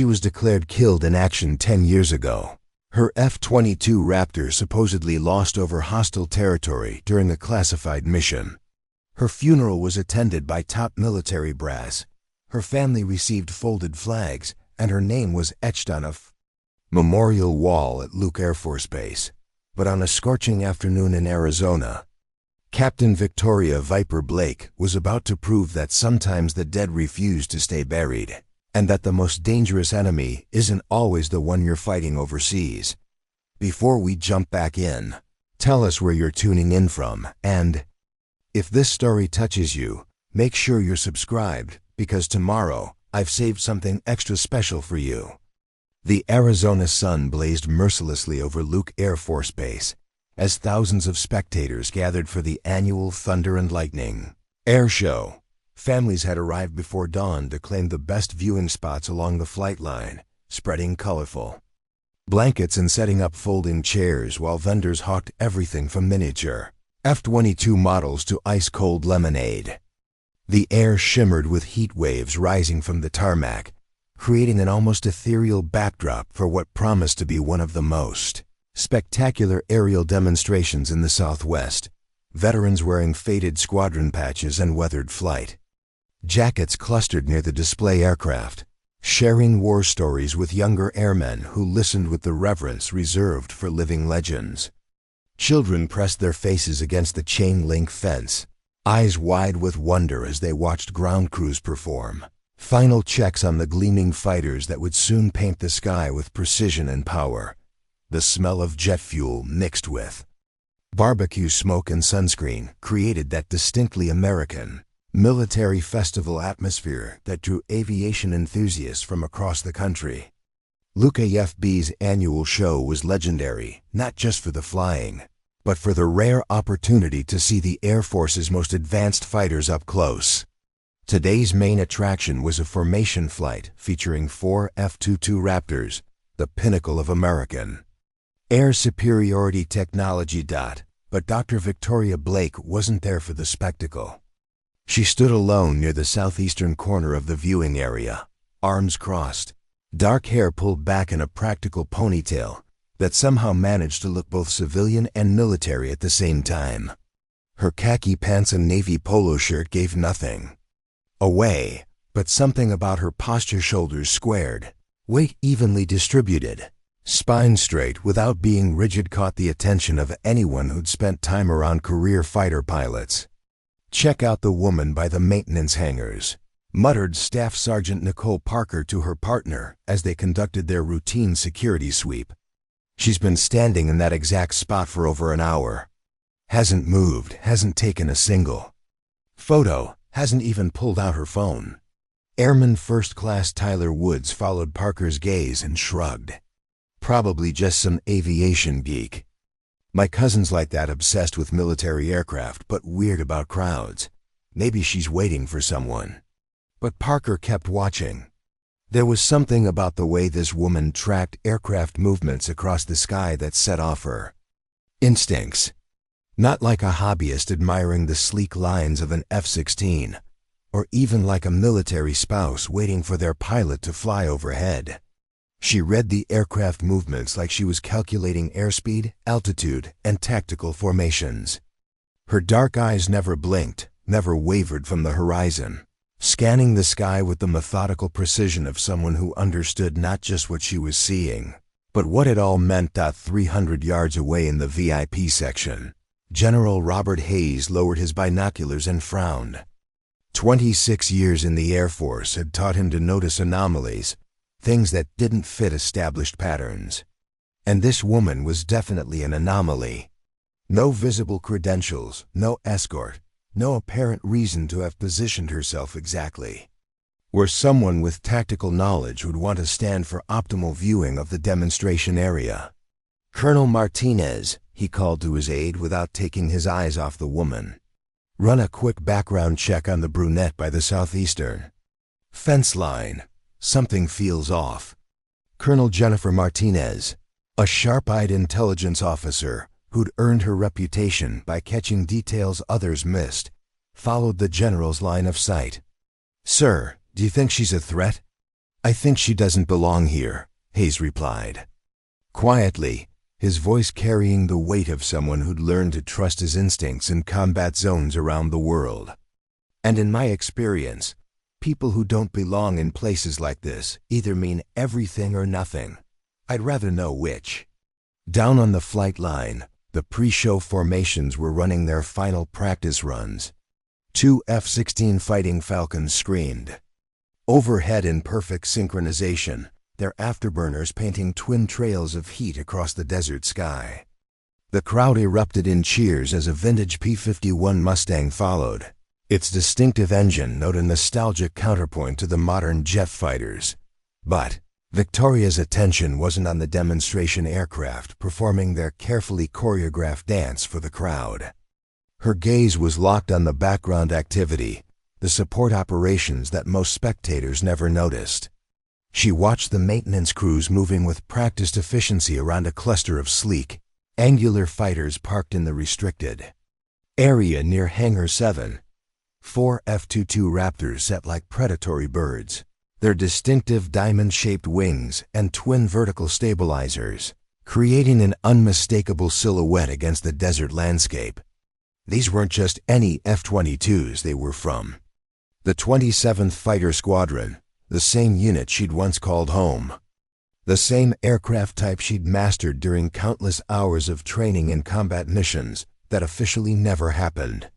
She was declared killed in action 10 years ago. Her F-22 Raptor supposedly lost over hostile territory during a classified mission. Her funeral was attended by top military brass. Her family received folded flags, and her name was etched on a memorial wall at Luke Air Force Base. But on a scorching afternoon in Arizona, Captain Victoria Viper Blake was about to prove that sometimes the dead refuse to stay buried, and that the most dangerous enemy isn't always the one you're fighting overseas. Before we jump back in, tell us where you're tuning in from, and if this story touches you, make sure you're subscribed, because tomorrow I've saved something extra special for you. The Arizona sun blazed mercilessly over Luke Air Force Base as thousands of spectators gathered for the annual Thunder and Lightning air show. Families had arrived before dawn to claim the best viewing spots along the flight line, spreading colorful blankets and setting up folding chairs while vendors hawked everything from miniature F-22 models to ice-cold lemonade. The air shimmered with heat waves rising from the tarmac, creating an almost ethereal backdrop for what promised to be one of the most spectacular aerial demonstrations in the Southwest. Veterans wearing faded squadron patches and weathered flight jackets clustered near the display aircraft, sharing war stories with younger airmen who listened with the reverence reserved for living legends. Children pressed their faces against the chain-link fence, eyes wide with wonder as they watched ground crews perform final checks on the gleaming fighters that would soon paint the sky with precision and power. The smell of jet fuel mixed with barbecue smoke and sunscreen created that distinctly American military festival atmosphere that drew aviation enthusiasts from across the country. Luke AFB's annual show was legendary, not just for the flying, but for the rare opportunity to see the Air Force's most advanced fighters up close. Today's main attraction was a formation flight featuring 4 F-22 Raptors, the pinnacle of American air superiority technology. But Dr. Victoria Blake wasn't there for the spectacle. She stood alone near the southeastern corner of the viewing area, arms crossed, dark hair pulled back in a practical ponytail that somehow managed to look both civilian and military at the same time. Her khaki pants and navy polo shirt gave nothing away, but something about her posture, shoulders squared, weight evenly distributed, spine straight without being rigid, caught the attention of anyone who'd spent time around career fighter pilots. "Check out the woman by the maintenance hangars," muttered Staff Sergeant Nicole Parker to her partner as they conducted their routine security sweep. "She's been standing in that exact spot for over an hour. Hasn't moved, hasn't taken a single photo, hasn't even pulled out her phone." Airman First Class Tyler Woods followed Parker's gaze and shrugged. "Probably just some aviation geek. My cousin's like that, obsessed with military aircraft but weird about crowds. Maybe she's waiting for someone." But Parker kept watching. There was something about the way this woman tracked aircraft movements across the sky that set off her instincts. Not like a hobbyist admiring the sleek lines of an F-16, or even like a military spouse waiting for their pilot to fly overhead. She read the aircraft movements like she was calculating airspeed, altitude, and tactical formations. Her dark eyes never blinked, never wavered from the horizon, scanning the sky with the methodical precision of someone who understood not just what she was seeing, but what it all meant. 300 yards away in the VIP section, General Robert Hayes lowered his binoculars and frowned. 26 years in the Air Force had taught him to notice anomalies, things that didn't fit established patterns. And this woman was definitely an anomaly. No visible credentials, no escort, no apparent reason to have positioned herself exactly where someone with tactical knowledge would want to stand for optimal viewing of the demonstration area. "Colonel Martinez," he called to his aide without taking his eyes off the woman. "Run a quick background check on the brunette by the southeastern fence line. Something feels off." Colonel Jennifer Martinez, a sharp-eyed intelligence officer who'd earned her reputation by catching details others missed, followed the general's line of sight. "Sir, do you think she's a threat?" "I think she doesn't belong here," Hayes replied. Quietly, his voice carrying the weight of someone who'd learned to trust his instincts in combat zones around the world. "And in my experience, people who don't belong in places like this either mean everything or nothing. I'd rather know which." Down on the flight line, the pre-show formations were running their final practice runs. 2 F-16 Fighting Falcons screamed. Overhead in perfect synchronization, their afterburners painting twin trails of heat across the desert sky. The crowd erupted in cheers as a vintage P-51 Mustang followed. Its distinctive engine note a nostalgic counterpoint to the modern jet fighters. But Victoria's attention wasn't on the demonstration aircraft performing their carefully choreographed dance for the crowd. Her gaze was locked on the background activity, the support operations that most spectators never noticed. She watched the maintenance crews moving with practiced efficiency around a cluster of sleek, angular fighters parked in the restricted area near Hangar 7. 4 F-22 Raptors set like predatory birds, their distinctive diamond-shaped wings and twin vertical stabilizers, creating an unmistakable silhouette against the desert landscape. These weren't just any F-22s, they were from the 27th Fighter Squadron, the same unit she'd once called home. The same aircraft type she'd mastered during countless hours of training in combat missions that officially never happened.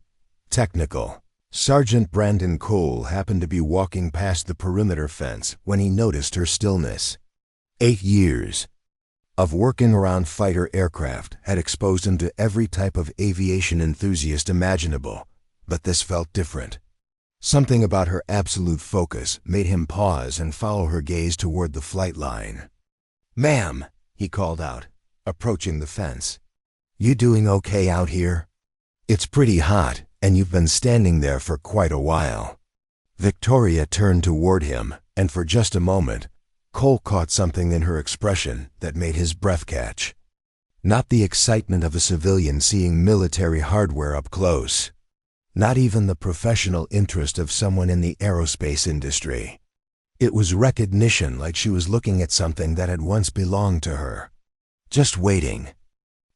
Technical. Sergeant Brandon Cole happened to be walking past the perimeter fence when he noticed her stillness. 8 years of working around fighter aircraft had exposed him to every type of aviation enthusiast imaginable, but this felt different. Something about her absolute focus made him pause and follow her gaze toward the flight line. "Ma'am," he called out, approaching the fence. "You doing okay out here? It's pretty hot, and you've been standing there for quite a while." Victoria turned toward him, and for just a moment, Cole caught something in her expression that made his breath catch. Not the excitement of a civilian seeing military hardware up close. Not even the professional interest of someone in the aerospace industry. It was recognition, like she was looking at something that had once belonged to her. "Just waiting,"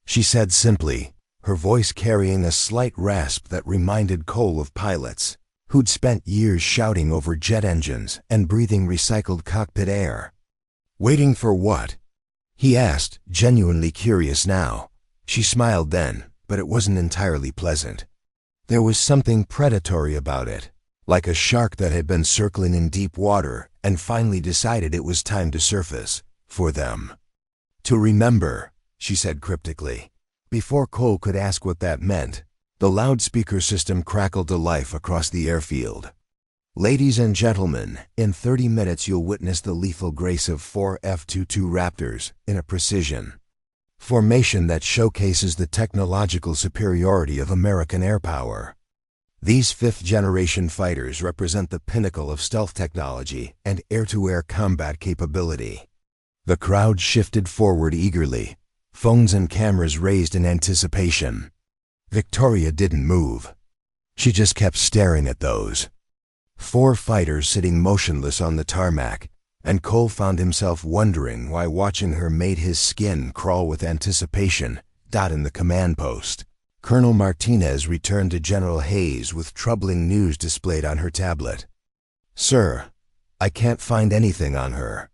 she said simply, her voice carrying a slight rasp that reminded Cole of pilots who'd spent years shouting over jet engines and breathing recycled cockpit air. "Waiting for what?" he asked, genuinely curious now. She smiled then, but it wasn't entirely pleasant. There was something predatory about it, like a shark that had been circling in deep water and finally decided it was time to surface, for them. "To remember," she said cryptically. Before Cole could ask what that meant, the loudspeaker system crackled to life across the airfield. "Ladies and gentlemen, in 30 minutes you'll witness the lethal grace of 4 F-22 Raptors in a precision formation that showcases the technological superiority of American air power. These fifth-generation fighters represent the pinnacle of stealth technology and air-to-air combat capability." The crowd shifted forward eagerly, phones and cameras raised in anticipation. Victoria didn't move. She just kept staring at those 4 fighters sitting motionless on the tarmac, and Cole found himself wondering why watching her made his skin crawl with anticipation. In the command post, Colonel Martinez returned to General Hayes with troubling news displayed on her tablet. "Sir, I can't find anything on her.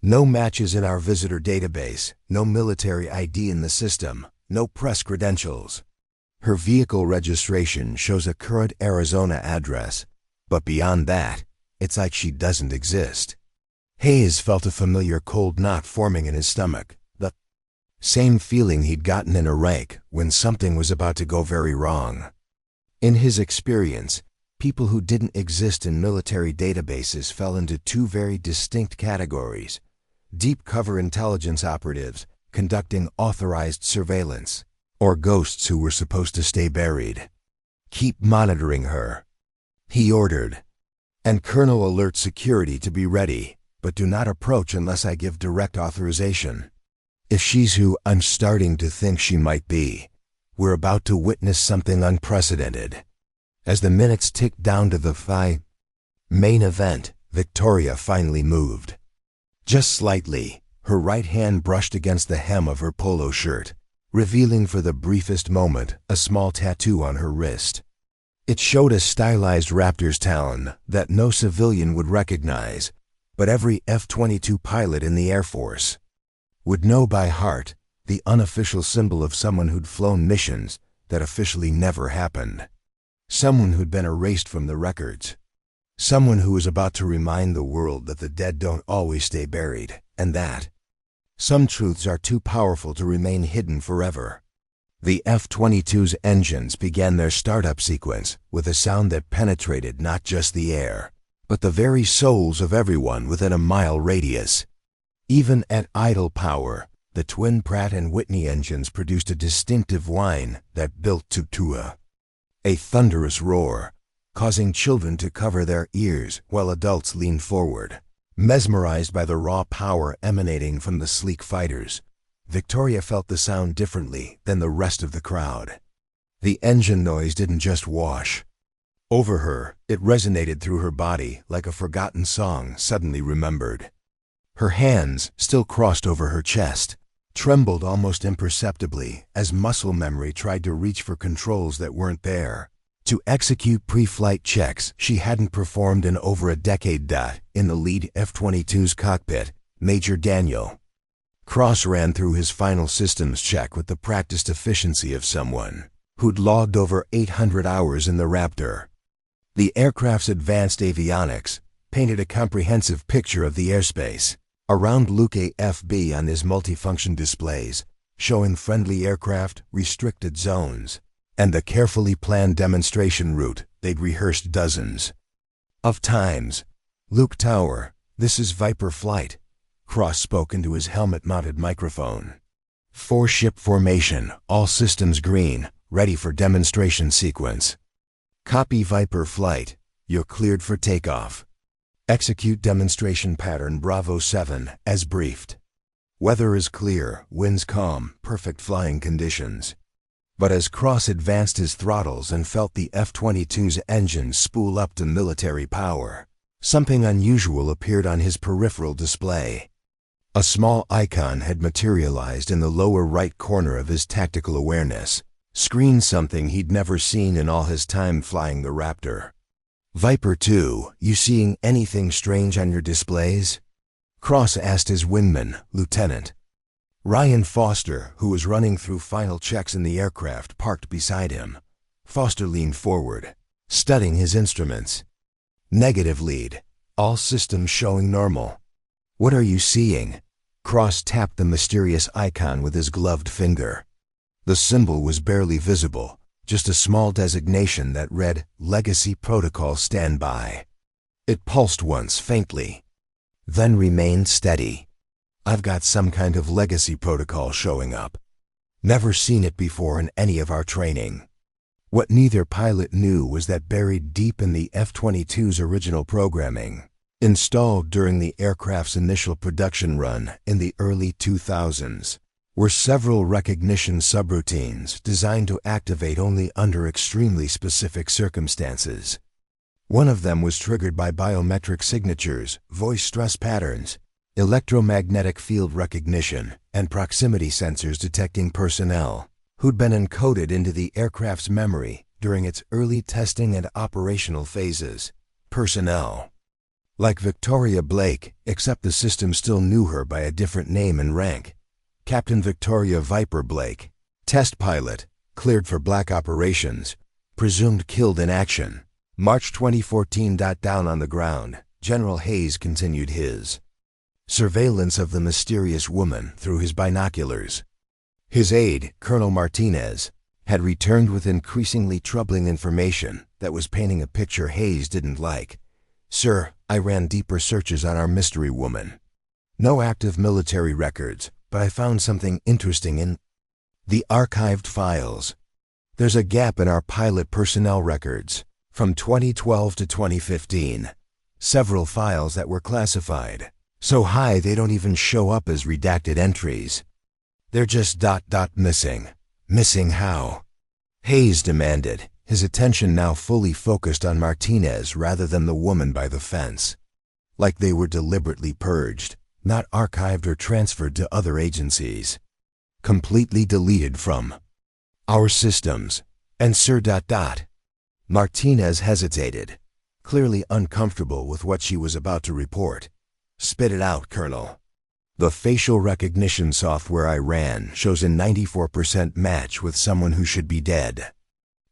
No matches in our visitor database, no military ID in the system, no press credentials. Her vehicle registration shows a current Arizona address, but beyond that, it's like she doesn't exist." Hayes felt a familiar cold knot forming in his stomach, the same feeling he'd gotten in Iraq when something was about to go very wrong. In his experience, people who didn't exist in military databases fell into 2 very distinct categories: deep cover intelligence operatives conducting authorized surveillance, or ghosts who were supposed to stay buried. "Keep monitoring her," he ordered, "and Colonel alert security to be ready, but do not approach unless I give direct authorization. If she's who I'm starting to think she might be, we're about to witness something unprecedented." As the minutes ticked down to the main event, Victoria finally moved. Just slightly, her right hand brushed against the hem of her polo shirt, revealing for the briefest moment a small tattoo on her wrist. It showed a stylized raptor's talon that no civilian would recognize, but every F-22 pilot in the Air Force would know by heart, the unofficial symbol of someone who'd flown missions that officially never happened. Someone who'd been erased from the records. Someone who was about to remind the world that the dead don't always stay buried, and that some truths are too powerful to remain hidden forever. The F-22's engines began their startup sequence with a sound that penetrated not just the air, but the very souls of everyone within a mile radius. Even at idle power, the twin Pratt & Whitney engines produced a distinctive whine that built to a thunderous roar, causing children to cover their ears while adults leaned forward, mesmerized by the raw power emanating from the sleek fighters. Victoria felt the sound differently than the rest of the crowd. The engine noise didn't just wash over her, it resonated through her body like a forgotten song suddenly remembered. Her hands, still crossed over her chest, trembled almost imperceptibly as muscle memory tried to reach for controls that weren't there. To execute pre-flight checks she hadn't performed in over a decade. In the lead F-22's cockpit, Major Daniel Cross ran through his final systems check with the practiced efficiency of someone who'd logged over 800 hours in the Raptor. The aircraft's advanced avionics painted a comprehensive picture of the airspace around Luke AFB on his multifunction displays, showing friendly aircraft, restricted zones, and the carefully planned demonstration route they'd rehearsed dozens of times. "Luke Tower, this is Viper Flight," Cross spoke into his helmet-mounted microphone. "Four-ship formation, all systems green, ready for demonstration sequence. Copy Viper Flight, you're cleared for takeoff. Execute demonstration pattern Bravo 7 as briefed. Weather is clear, winds calm, perfect flying conditions." But as Cross advanced his throttles and felt the F-22's engines spool up to military power, something unusual appeared on his peripheral display. A small icon had materialized in the lower right corner of his tactical awareness, screened something he'd never seen in all his time flying the Raptor. "Viper 2, you seeing anything strange on your displays?" Cross asked his wingman, Lieutenant Ryan Foster, who was running through final checks in the aircraft parked beside him. Foster leaned forward, studying his instruments. "Negative lead. All systems showing normal." "What are you seeing?" Cross tapped the mysterious icon with his gloved finger. The symbol was barely visible, just a small designation that read, "Legacy Protocol Standby." It pulsed once faintly, then remained steady. "I've got some kind of legacy protocol showing up. Never seen it before in any of our training." What neither pilot knew was that buried deep in the F-22's original programming, installed during the aircraft's initial production run in the early 2000s, were several recognition subroutines designed to activate only under extremely specific circumstances. One of them was triggered by biometric signatures, voice stress patterns, electromagnetic field recognition, and proximity sensors detecting personnel who'd been encoded into the aircraft's memory during its early testing and operational phases. Personnel like Victoria Blake, except the system still knew her by a different name and rank. Captain Victoria Viper Blake, test pilot, cleared for black operations, presumed killed in action. March 2014. Down on the ground, General Hayes continued his surveillance of the mysterious woman through his binoculars. His aide, Colonel Martinez, had returned with increasingly troubling information that was painting a picture Hayes didn't like. "Sir, I ran deeper searches on our mystery woman. No active military records, but I found something interesting in the archived files. There's a gap in our pilot personnel records from 2012 to 2015. Several files that were classified, so high they don't even show up as redacted entries. They're just missing. Missing how?" Hayes demanded, his attention now fully focused on Martinez rather than the woman by the fence. like they were deliberately purged, not archived or transferred to other agencies. Completely deleted from our systems. And Sir... Martinez hesitated, clearly uncomfortable with what she was about to report. Spit it out, Colonel. The facial recognition software I ran shows a 94% match with someone who should be dead.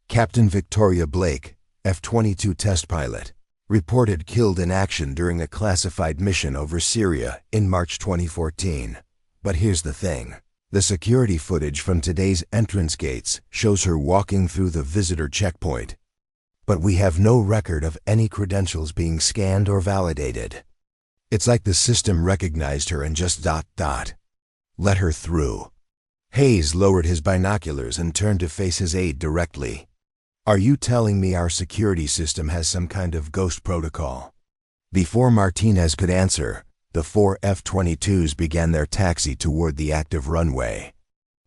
Captain Victoria Blake, F-22 test pilot, reported killed in action during a classified mission over Syria in March 2014. But here's the thing. The security footage from today's entrance gates shows her walking through the visitor checkpoint. But we have no record of any credentials being scanned or validated. It's like the system recognized her and just ... let her through. Hayes lowered his binoculars and turned to face his aide directly. Are you telling me our security system has some kind of ghost protocol? Before Martinez could answer, the 4 F-22s began their taxi toward the active runway.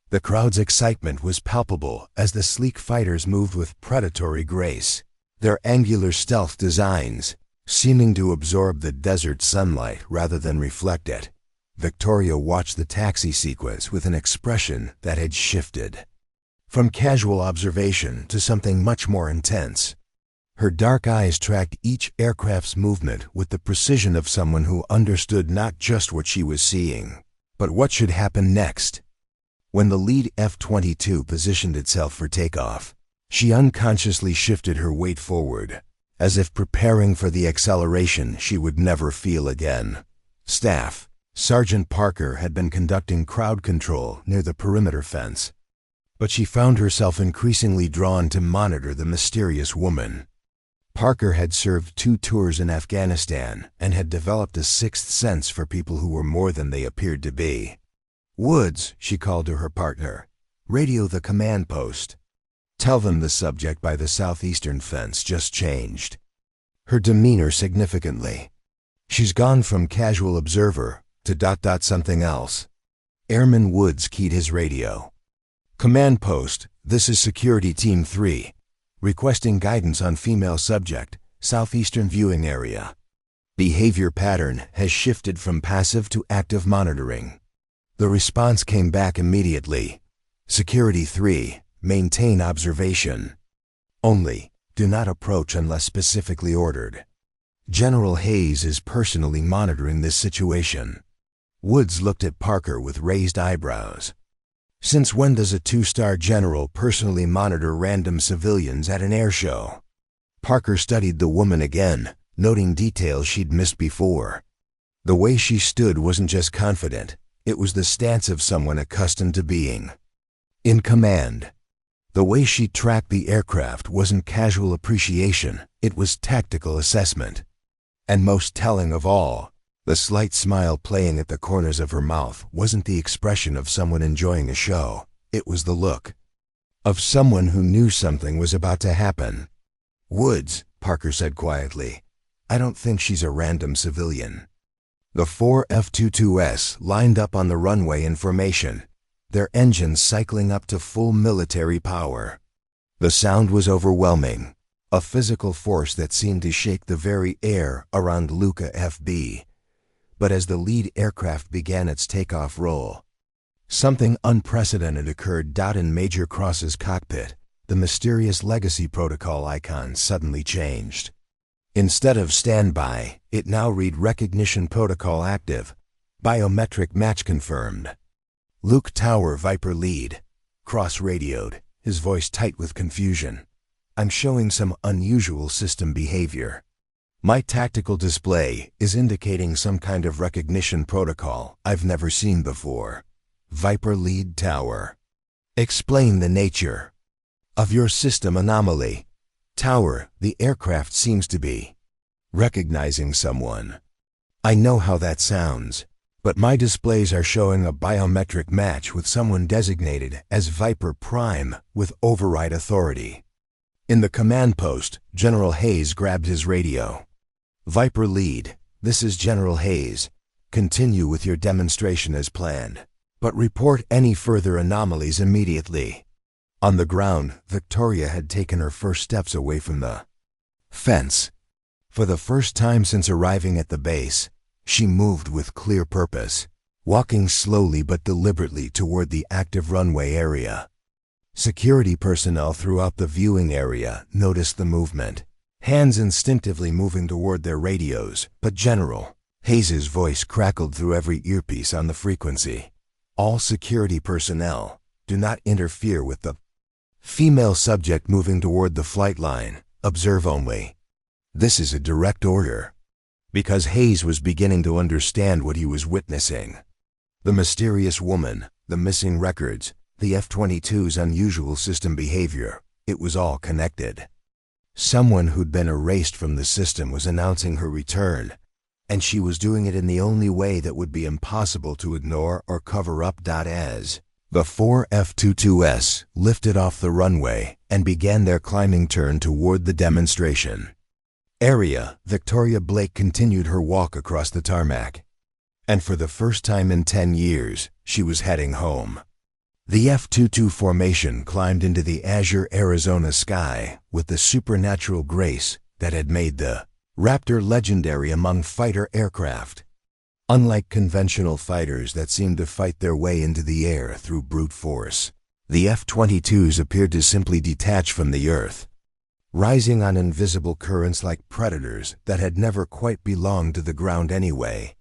The crowd's excitement was palpable as the sleek fighters moved with predatory grace, their angular stealth designs seeming to absorb the desert sunlight rather than reflect it. Victoria watched the taxi sequence with an expression that had shifted from casual observation to something much more intense. Her dark eyes tracked each aircraft's movement with the precision of someone who understood not just what she was seeing, but what should happen next. When the lead F-22 positioned itself for takeoff, she unconsciously shifted her weight forward, as if preparing for the acceleration she would never feel again. Staff Sergeant Parker had been conducting crowd control near the perimeter fence, but she found herself increasingly drawn to monitor the mysterious woman. Parker had served 2 tours in Afghanistan and had developed a sixth sense for people who were more than they appeared to be. Woods, she called to her partner, radio the command post. Tell them the subject by the southeastern fence just changed. Her demeanor significantly. She's gone from casual observer to ... something else. Airman Woods keyed his radio. Command post, this is Security Team 3. Requesting guidance on female subject, southeastern viewing area. Behavior pattern has shifted from passive to active monitoring. The response came back immediately. Security 3, maintain observation. Only, do not approach unless specifically ordered. General Hayes is personally monitoring this situation. Woods looked at Parker with raised eyebrows. Since when does a 2-star general personally monitor random civilians at an air show? Parker studied the woman again, noting details she'd missed before. The way she stood wasn't just confident, it was the stance of someone accustomed to being in command. The way she tracked the aircraft wasn't casual appreciation, it was tactical assessment. And most telling of all, the slight smile playing at the corners of her mouth wasn't the expression of someone enjoying a show, it was the look of someone who knew something was about to happen. Woods, Parker said quietly, I don't think she's a random civilian. The 4 F-22s lined up on the runway in formation, their engines cycling up to full military power. The sound was overwhelming, a physical force that seemed to shake the very air around Luca FB. But as the lead aircraft began its takeoff roll, something unprecedented occurred. In Major Cross's cockpit, the mysterious legacy protocol icon suddenly changed. Instead of standby, it now read recognition protocol active, biometric match confirmed. Luke Tower Viper lead. Cross radioed, his voice tight with confusion. I'm showing some unusual system behavior. My tactical display is indicating some kind of recognition protocol I've never seen before. Viper lead tower. Explain the nature of your system anomaly. Tower, the aircraft seems to be recognizing someone. I know how that sounds, but my displays are showing a biometric match with someone designated as Viper Prime with override authority. In the command post, General Hayes grabbed his radio. Viper lead, this is General Hayes. Continue with your demonstration as planned, but report any further anomalies immediately. On the ground, Victoria had taken her first steps away from the fence. For the first time since arriving at the base, she moved with clear purpose, walking slowly but deliberately toward the active runway area. Security personnel throughout the viewing area noticed the movement, hands instinctively moving toward their radios. But General Hayes's voice crackled through every earpiece on the frequency. All security personnel, do not interfere with the female subject moving toward the flight line. Observe only. This is a direct order. Because Hayes was beginning to understand what he was witnessing. The mysterious woman, the missing records, the F-22's unusual system behavior, it was all connected. Someone who'd been erased from the system was announcing her return, and she was doing it in the only way that would be impossible to ignore or cover up. As the four F-22s lifted off the runway and began their climbing turn toward the demonstration area, Victoria Blake continued her walk across the tarmac. And for the first time in 10 years, she was heading home. The F-22 formation climbed into the azure Arizona sky with the supernatural grace that had made the Raptor legendary among fighter aircraft. Unlike conventional fighters that seemed to fight their way into the air through brute force, the F-22s appeared to simply detach from the earth, rising on invisible currents like predators that had never quite belonged to the ground anyway.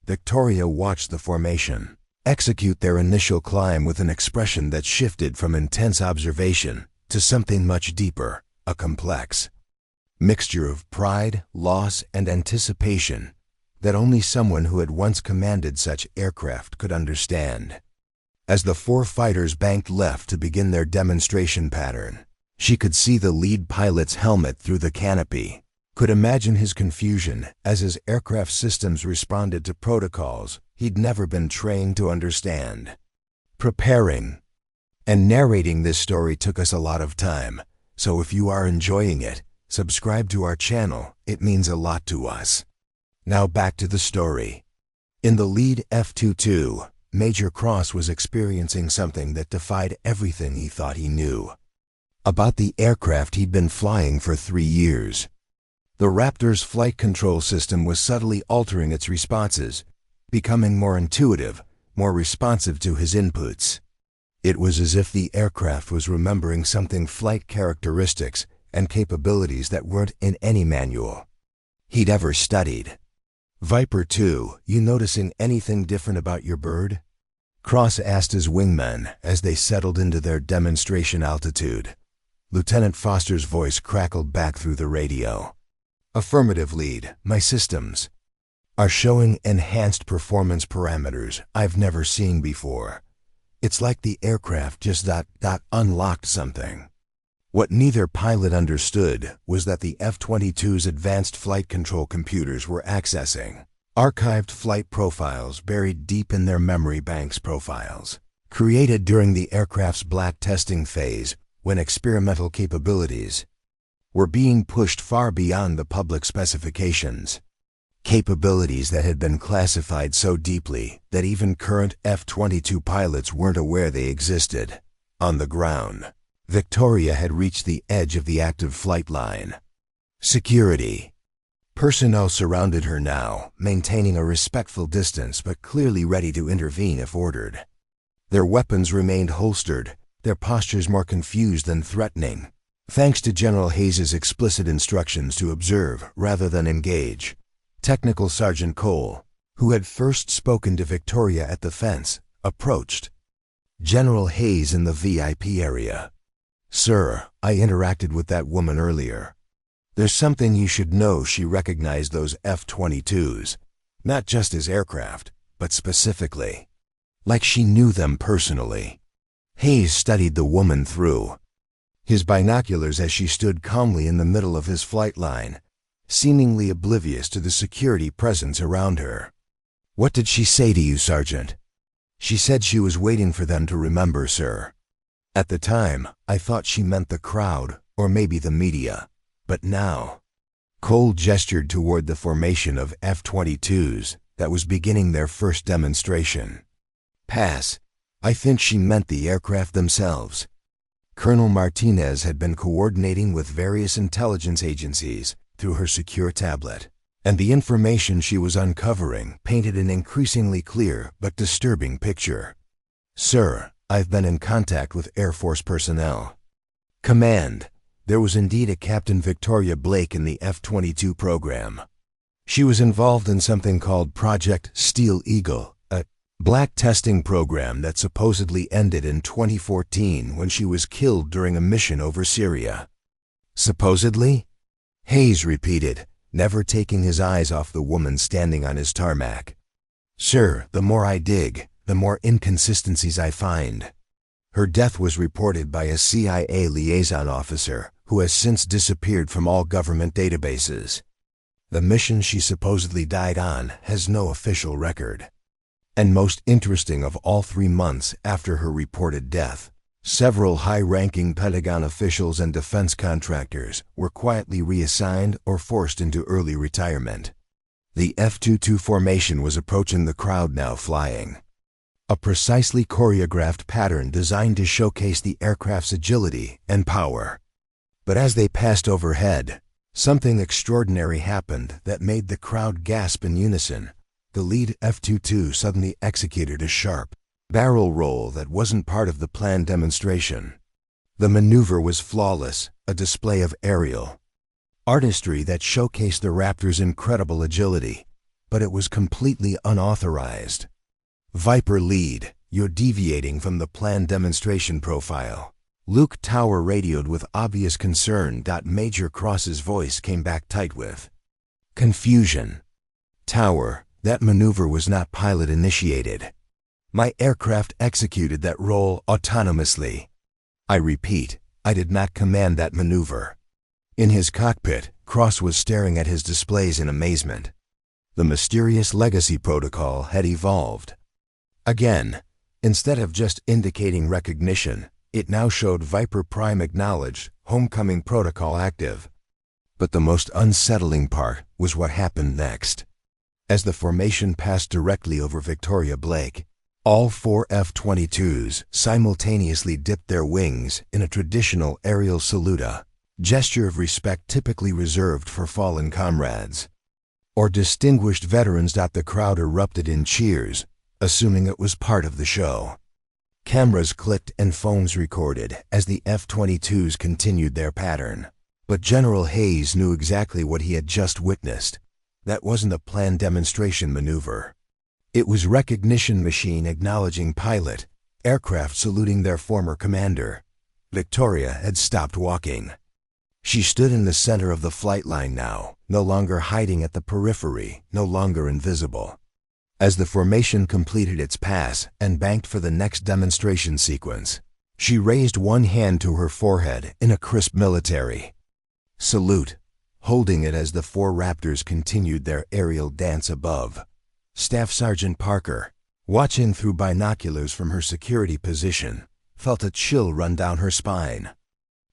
Victoria watched the formation execute their initial climb with an expression that shifted from intense observation to something much deeper, a complex mixture of pride, loss, and anticipation that only someone who had once commanded such aircraft could understand. As the four fighters banked left to begin their demonstration pattern, she could see the lead pilot's helmet through the canopy, could imagine his confusion as his aircraft systems responded to protocols he'd never been trained to understand. Preparing and narrating this story took us a lot of time, so if you are enjoying it, subscribe to our channel. It means a lot to us. Now back to the story. In the lead F-22, Major Cross was experiencing something that defied everything he thought he knew about the aircraft he'd been flying for 3 years. The Raptor's flight control system was subtly altering its responses, becoming more intuitive, more responsive to his inputs. It was as if the aircraft was remembering something, flight characteristics and capabilities that weren't in any manual he'd ever studied. Viper 2, you noticing anything different about your bird? Cross asked his wingmen as they settled into their demonstration altitude. Lieutenant Foster's voice crackled back through the radio. Affirmative, lead. My systems are showing enhanced performance parameters I've never seen before. It's like the aircraft just unlocked something. What neither pilot understood was that the F-22's advanced flight control computers were accessing archived flight profiles buried deep in their memory banks, profiles created during the aircraft's black testing phase when experimental capabilities were being pushed far beyond the public specifications. Capabilities that had been classified so deeply that even current F-22 pilots weren't aware they existed. On the ground, Victoria had reached the edge of the active flight line. Security personnel surrounded her now, maintaining a respectful distance but clearly ready to intervene if ordered. Their weapons remained holstered, their postures more confused than threatening, thanks to General Hayes's explicit instructions to observe rather than engage. Technical Sergeant Cole, who had first spoken to Victoria at the fence, approached General Hayes in the VIP area. "Sir, I interacted with that woman earlier. There's something you should know. She recognized those F-22s, not just as aircraft, but specifically, like she knew them personally." Hayes studied the woman through his binoculars as she stood calmly in the middle of his flight line, seemingly oblivious to the security presence around her. "What did she say to you, Sergeant?" "She said she was waiting for them to remember, sir. At the time, I thought she meant the crowd, or maybe the media. But now—" Cole gestured toward the formation of F-22s that was beginning their first demonstration. "Pass. I think she meant the aircraft themselves." Colonel Martinez had been coordinating with various intelligence agencies through her secure tablet, and the information she was uncovering painted an increasingly clear but disturbing picture. "Sir, I've been in contact with Air Force personnel." "Command, there was indeed a Captain Victoria Blake in the F-22 program. She was involved in something called Project Steel Eagle, a black testing program that supposedly ended in 2014 when she was killed during a mission over Syria." "Supposedly?" Hayes repeated, never taking his eyes off the woman standing on his tarmac. "Sir, the more I dig, the more inconsistencies I find. Her death was reported by a CIA liaison officer who has since disappeared from all government databases. The mission she supposedly died on has no official record. And most interesting of all, 3 months after her reported death, several high-ranking Pentagon officials and defense contractors were quietly reassigned or forced into early retirement. The F-22 formation was approaching the crowd now flying. A precisely choreographed pattern designed to showcase the aircraft's agility and power. But as they passed overhead, something extraordinary happened that made the crowd gasp in unison. The lead F-22 suddenly executed a sharp barrel roll that wasn't part of the planned demonstration. The maneuver was flawless, a display of aerial artistry that showcased the Raptor's incredible agility, but it was completely unauthorized. "Viper lead, you're deviating from the planned demonstration profile," Luke Tower radioed with obvious concern. Major Cross's voice came back tight with confusion. "Tower, that maneuver was not pilot-initiated. My aircraft executed that roll autonomously. I repeat, I did not command that maneuver." In his cockpit, Cross was staring at his displays in amazement. The mysterious legacy protocol had evolved. Again, instead of just indicating recognition, it now showed Viper Prime acknowledged, homecoming protocol active. But the most unsettling part was what happened next. As the formation passed directly over Victoria Blake, all 4 F-22s simultaneously dipped their wings in a traditional aerial salute, a gesture of respect typically reserved for fallen comrades or distinguished veterans. The crowd erupted in cheers, assuming it was part of the show. Cameras clicked and phones recorded as the F-22s continued their pattern. But General Hayes knew exactly what he had just witnessed. That wasn't a planned demonstration maneuver. It was recognition machine acknowledging pilot, aircraft saluting their former commander. Victoria had stopped walking. She stood in the center of the flight line now, no longer hiding at the periphery, no longer invisible. As the formation completed its pass and banked for the next demonstration sequence, she raised one hand to her forehead in a crisp military salute, holding it as the 4 Raptors continued their aerial dance above. Staff Sergeant Parker, watching through binoculars from her security position, felt a chill run down her spine.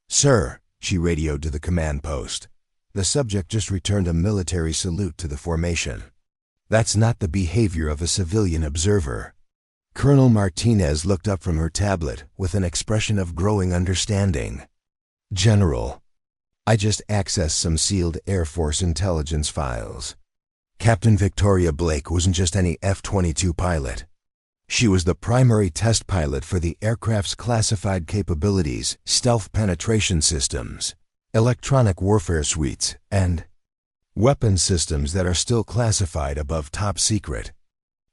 "Sir," she radioed to the command post, "the subject just returned a military salute to the formation. That's not the behavior of a civilian observer." Colonel Martinez looked up from her tablet with an expression of growing understanding. "General, I just accessed some sealed Air Force intelligence files. Captain Victoria Blake wasn't just any F-22 pilot. She was the primary test pilot for the aircraft's classified capabilities, stealth penetration systems, electronic warfare suites, and weapon systems that are still classified above top secret.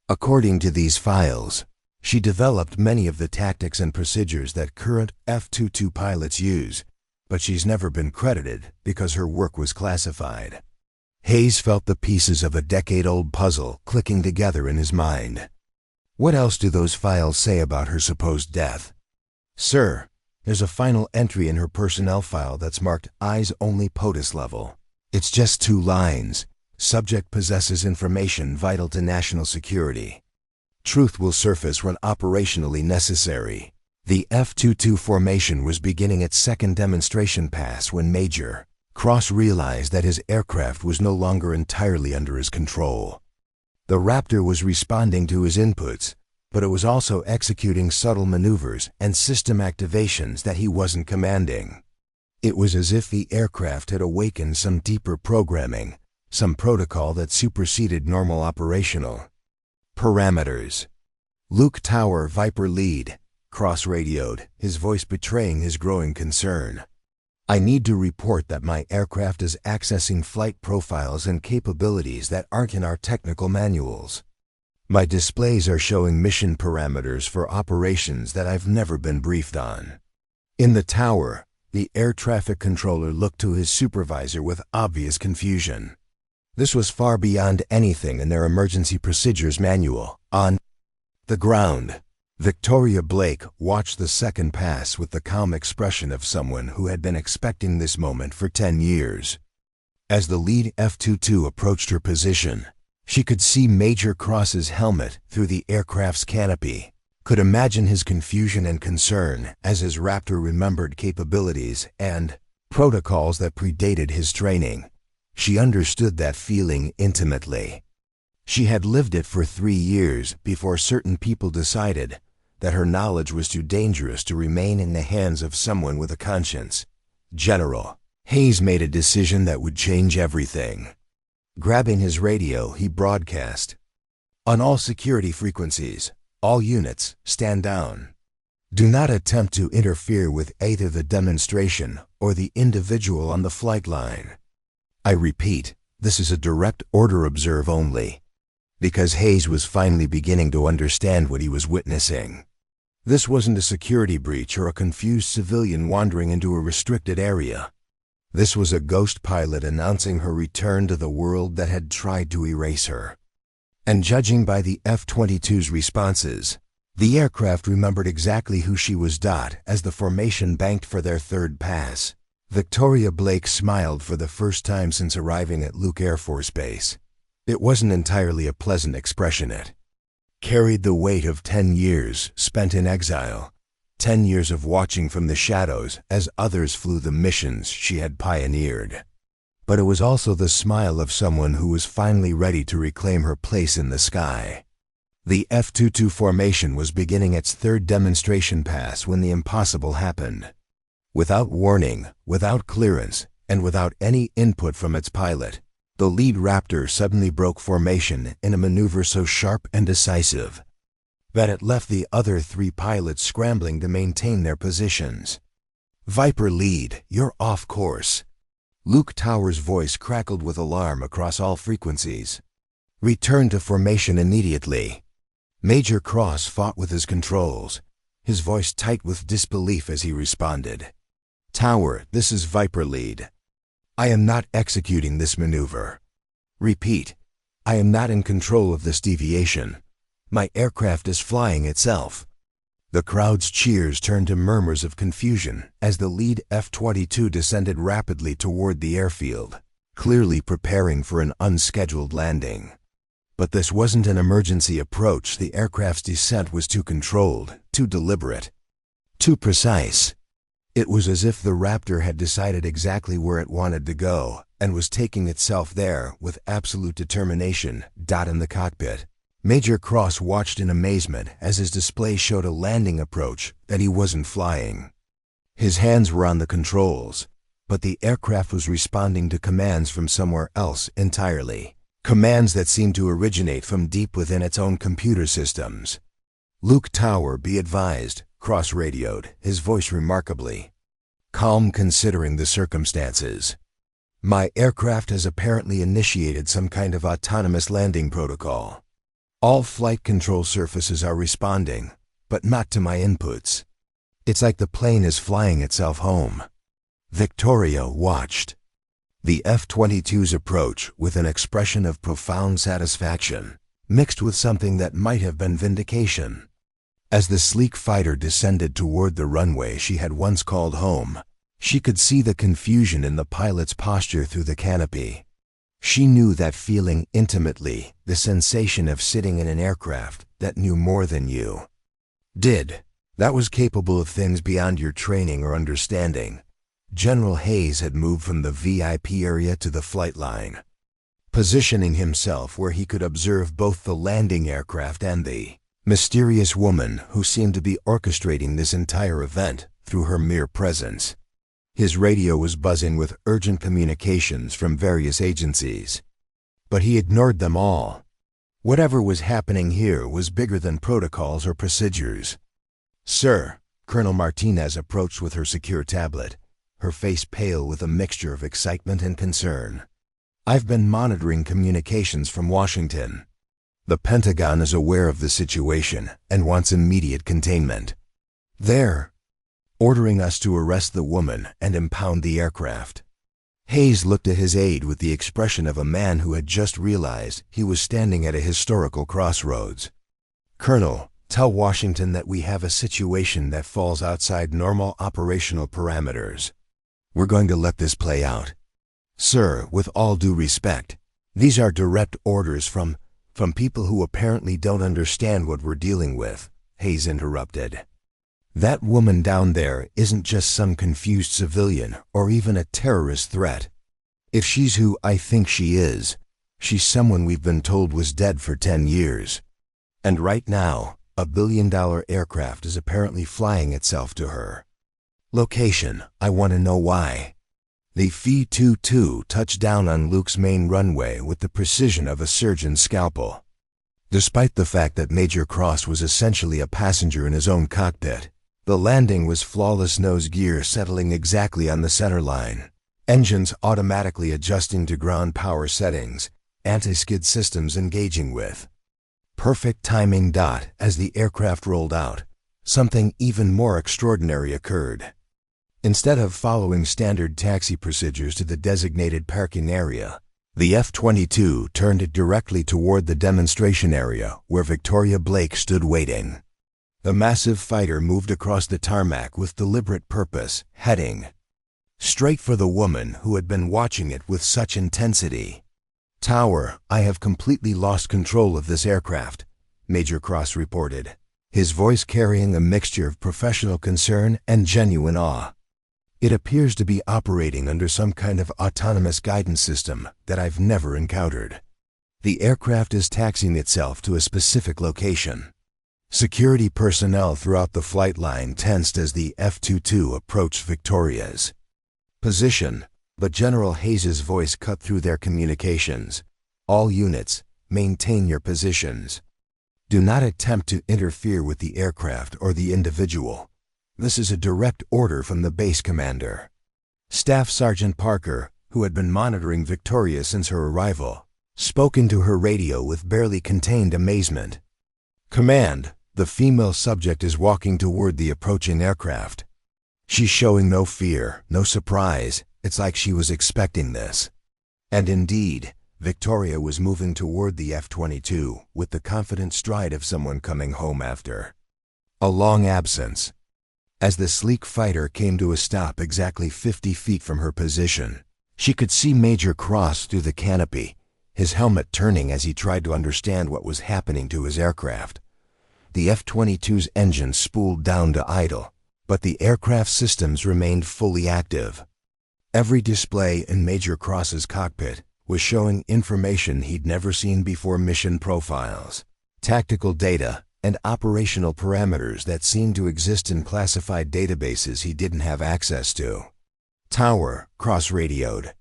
According to these files, she developed many of the tactics and procedures that current F-22 pilots use, but she's never been credited because her work was classified." Hayes felt the pieces of a decade-old puzzle clicking together in his mind. What else do those files say about her supposed death? "Sir, there's a final entry in her personnel file that's marked Eyes Only POTUS level. It's just 2 lines. Subject possesses information vital to national security. Truth will surface when operationally necessary." The F-22 formation was beginning its second demonstration pass when Major Cross realized that his aircraft was no longer entirely under his control. The Raptor was responding to his inputs, but it was also executing subtle maneuvers and system activations that he wasn't commanding. It was as if the aircraft had awakened some deeper programming, some protocol that superseded normal operational parameters. Luke Tower, Viper lead, cross-radioed, his voice betraying his growing concern. I need to report that my aircraft is accessing flight profiles and capabilities that aren't in our technical manuals. My displays are showing mission parameters for operations that I've never been briefed on. In the tower, the air traffic controller looked to his supervisor with obvious confusion. This was far beyond anything in their emergency procedures manual. On the ground, Victoria Blake watched the second pass with the calm expression of someone who had been expecting this moment for 10 years. As the lead F-22 approached her position, she could see Major Cross's helmet through the aircraft's canopy, could imagine his confusion and concern as his Raptor remembered capabilities and protocols that predated his training. She understood that feeling intimately. She had lived it for 3 years before certain people decided that her knowledge was too dangerous to remain in the hands of someone with a conscience. General Hayes made a decision that would change everything. Grabbing his radio, he broadcast, "On all security frequencies, all units, stand down. Do not attempt to interfere with either the demonstration or the individual on the flight line." I repeat, this is a direct order, observe only, because Hayes was finally beginning to understand what he was witnessing. This wasn't a security breach or a confused civilian wandering into a restricted area. This was a ghost pilot announcing her return to the world that had tried to erase her. And judging by the F-22's responses, the aircraft remembered exactly who she was. As the formation banked for their third pass, Victoria Blake smiled for the first time since arriving at Luke Air Force Base. It wasn't entirely a pleasant expression. It carried the weight of 10 years spent in exile, 10 years of watching from the shadows as others flew the missions she had pioneered. But it was also the smile of someone who was finally ready to reclaim her place in the sky. The F-22 formation was beginning its third demonstration pass when the impossible happened. Without warning, without clearance, and without any input from its pilot, the lead Raptor suddenly broke formation in a maneuver so sharp and decisive that it left the other 3 pilots scrambling to maintain their positions. "Viper lead, you're off course." Luke Tower's voice crackled with alarm across all frequencies. "Return to formation immediately." Major Cross fought with his controls, his voice tight with disbelief as he responded. "Tower, this is Viper lead. I am not executing this maneuver. Repeat, I am not in control of this deviation. My aircraft is flying itself." The crowd's cheers turned to murmurs of confusion as the lead F-22 descended rapidly toward the airfield, clearly preparing for an unscheduled landing. But this wasn't an emergency approach. The aircraft's descent was too controlled, too deliberate, too precise. It was as if the Raptor had decided exactly where it wanted to go and was taking itself there with absolute determination. In the cockpit, Major Cross watched in amazement as his display showed a landing approach that he wasn't flying. His hands were on the controls, but the aircraft was responding to commands from somewhere else entirely. Commands that seemed to originate from deep within its own computer systems. "Luke Tower, be advised," Cross radioed, his voice remarkably calm considering the circumstances. "My aircraft has apparently initiated some kind of autonomous landing protocol. All flight control surfaces are responding, but not to my inputs. It's like the plane is flying itself home." Victoria watched the F-22's approach with an expression of profound satisfaction, mixed with something that might have been vindication. As the sleek fighter descended toward the runway she had once called home, she could see the confusion in the pilot's posture through the canopy. She knew that feeling intimately, the sensation of sitting in an aircraft that knew more than you did, that was capable of things beyond your training or understanding. General Hayes had moved from the VIP area to the flight line, positioning himself where he could observe both the landing aircraft and the mysterious woman who seemed to be orchestrating this entire event through her mere presence. His radio was buzzing with urgent communications from various agencies. But he ignored them all. Whatever was happening here was bigger than protocols or procedures. "Sir," Colonel Martinez approached with her secure tablet, her face pale with a mixture of excitement and concern. "I've been monitoring communications from Washington. The Pentagon is aware of the situation and wants immediate containment. They're ordering us to arrest the woman and impound the aircraft." Hayes looked at his aide with the expression of a man who had just realized he was standing at a historical crossroads. "Colonel, tell Washington that we have a situation that falls outside normal operational parameters. We're going to let this play out." "Sir, with all due respect, these are direct orders from people who apparently don't understand what we're dealing with," Hayes interrupted. "That woman down there isn't just some confused civilian or even a terrorist threat. If she's who I think she is, she's someone we've been told was dead for 10 years. And right now, a billion-dollar aircraft is apparently flying itself to her. Location, I want to know why." The F-22 touched down on Luke's main runway with the precision of a surgeon's scalpel. Despite the fact that Major Cross was essentially a passenger in his own cockpit, the landing was flawless, nose gear settling exactly on the center line, engines automatically adjusting to ground power settings, anti-skid systems engaging with perfect timing. As the aircraft rolled out, something even more extraordinary occurred. Instead of following standard taxi procedures to the designated parking area, the F-22 turned it directly toward the demonstration area where Victoria Blake stood waiting. The massive fighter moved across the tarmac with deliberate purpose, heading straight for the woman who had been watching it with such intensity. "Tower, I have completely lost control of this aircraft," Major Cross reported, his voice carrying a mixture of professional concern and genuine awe. "It appears to be operating under some kind of autonomous guidance system that I've never encountered. The aircraft is taxiing itself to a specific location." Security personnel throughout the flight line tensed as the F-22 approached Victoria's position, but General Hayes' voice cut through their communications. "All units, maintain your positions. Do not attempt to interfere with the aircraft or the individual. This is a direct order from the base commander." Staff Sergeant Parker, who had been monitoring Victoria since her arrival, spoke into her radio with barely contained amazement. "Command, the female subject is walking toward the approaching aircraft. She's showing no fear, no surprise. It's like she was expecting this." And indeed, Victoria was moving toward the F-22 with the confident stride of someone coming home after a long absence. As the sleek fighter came to a stop exactly 50 feet from her position, she could see Major Cross through the canopy, his helmet turning as he tried to understand what was happening to his aircraft. The F-22's engine spooled down to idle, but the aircraft systems remained fully active. Every display in Major Cross's cockpit was showing information he'd never seen before: mission profiles, tactical data, and operational parameters that seemed to exist in classified databases he didn't have access to. "Tower," Cross radioed,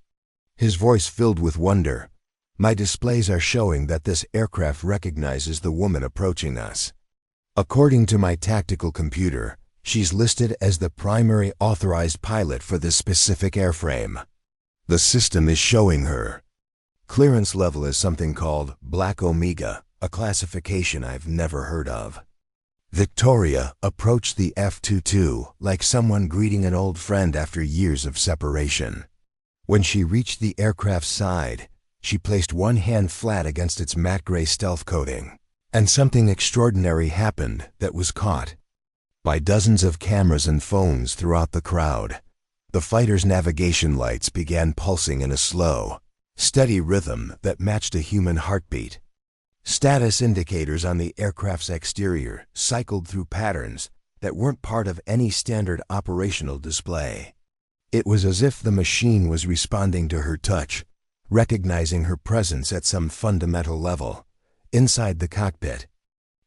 his voice filled with wonder. "My displays are showing that this aircraft recognizes the woman approaching us. According to my tactical computer, she's listed as the primary authorized pilot for this specific airframe. The system is showing her clearance level is something called Black Omega, a classification I've never heard of." Victoria approached the F-22 like someone greeting an old friend after years of separation. When she reached the aircraft's side, she placed one hand flat against its matte gray stealth coating, and something extraordinary happened that was caught by dozens of cameras and phones throughout the crowd. The fighter's navigation lights began pulsing in a slow, steady rhythm that matched a human heartbeat. Status indicators on the aircraft's exterior cycled through patterns that weren't part of any standard operational display. It was as if the machine was responding to her touch, recognizing her presence at some fundamental level. Inside the cockpit,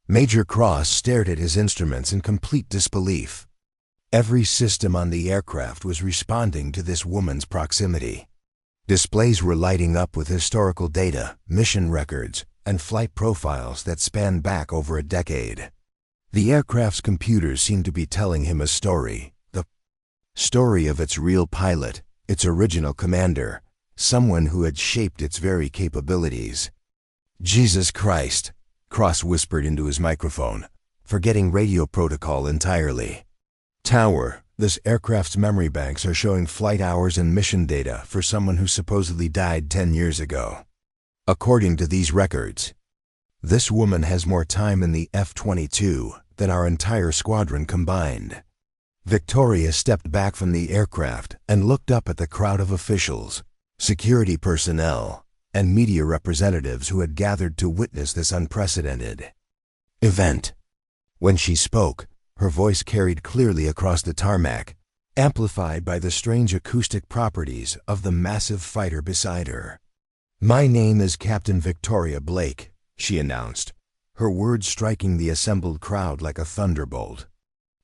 Major Cross stared at his instruments in complete disbelief. Every system on the aircraft was responding to this woman's proximity. Displays were lighting up with historical data, mission records, and flight profiles that span back over a decade. The aircraft's computers seemed to be telling him a story, the story of its real pilot, its original commander, someone who had shaped its very capabilities. "Jesus Christ," Cross whispered into his microphone, forgetting radio protocol entirely. "Tower, this aircraft's memory banks are showing flight hours and mission data for someone who supposedly died 10 years ago. According to these records, this woman has more time in the F-22 than our entire squadron combined." Victoria stepped back from the aircraft and looked up at the crowd of officials, security personnel, and media representatives who had gathered to witness this unprecedented event. When she spoke, her voice carried clearly across the tarmac, amplified by the strange acoustic properties of the massive fighter beside her. "My name is Captain Victoria Blake," she announced, her words striking the assembled crowd like a thunderbolt.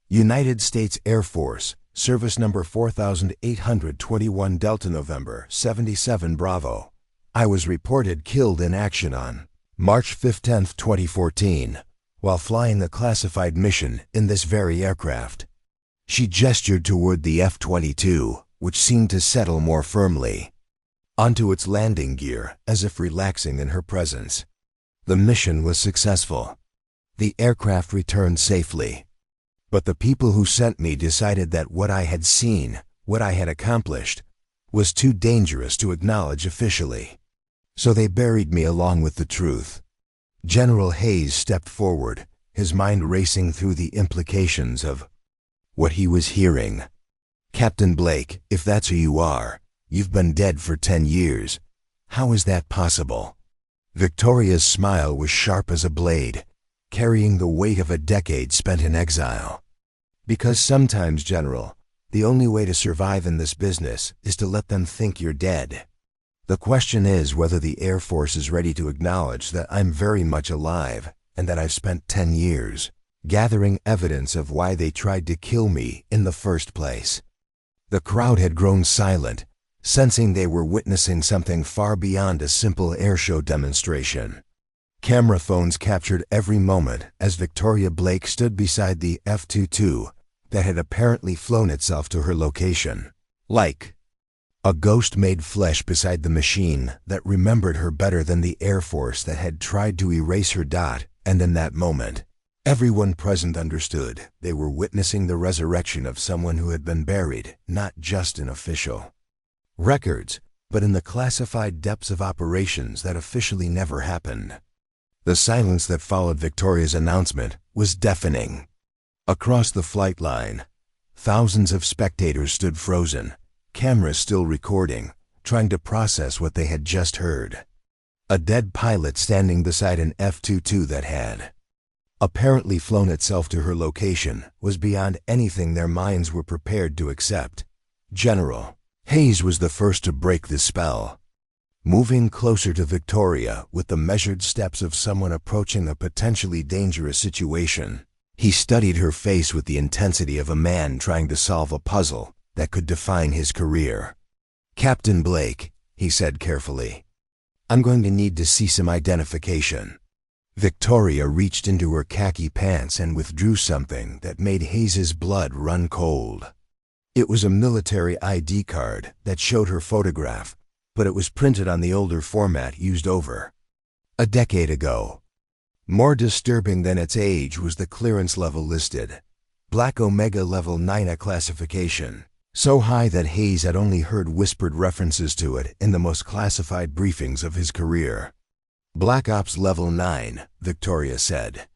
"United States Air Force, Service Number 4821 Delta November 77 Bravo. I was reported killed in action on March 15, 2014, while flying the classified mission in this very aircraft." She gestured toward the F-22, which seemed to settle more firmly onto its landing gear, as if relaxing in her presence. The mission was successful. The aircraft returned safely. But the people who sent me decided that what I had seen, what I had accomplished, was too dangerous to acknowledge officially. So they buried me along with the truth. General Hayes stepped forward, his mind racing through the implications of what he was hearing. "Captain Blake, if that's who you are, you've been dead for 10 years. How is that possible?" Victoria's smile was sharp as a blade, carrying the weight of a decade spent in exile. "Because sometimes, General, the only way to survive in this business is to let them think you're dead. The question is whether the Air Force is ready to acknowledge that I'm very much alive and that I've spent 10 years gathering evidence of why they tried to kill me in the first place." The crowd had grown silent, sensing they were witnessing something far beyond a simple airshow demonstration. Camera phones captured every moment as Victoria Blake stood beside the F-22 that had apparently flown itself to her location, like a ghost made flesh beside the machine that remembered her better than the Air Force that had tried to erase her. And in that moment, everyone present understood they were witnessing the resurrection of someone who had been buried, not just in official records, but in the classified depths of operations that officially never happened. The silence that followed Victoria's announcement was deafening. Across the flight line, thousands of spectators stood frozen, cameras still recording, trying to process what they had just heard. A dead pilot standing beside an F-22 that had apparently flown itself to her location was beyond anything their minds were prepared to accept. General Hayes was the first to break the spell. Moving closer to Victoria with the measured steps of someone approaching a potentially dangerous situation, he studied her face with the intensity of a man trying to solve a puzzle that could define his career. "Captain Blake," he said carefully, "I'm going to need to see some identification." Victoria reached into her khaki pants and withdrew something that made Hayes's blood run cold. It was a military ID card that showed her photograph, but it was printed on the older format used over a decade ago. More disturbing than its age was the clearance level listed, Black Omega Level 9A classification, so high that Hayes had only heard whispered references to it in the most classified briefings of his career. "Black Ops Level 9, Victoria said,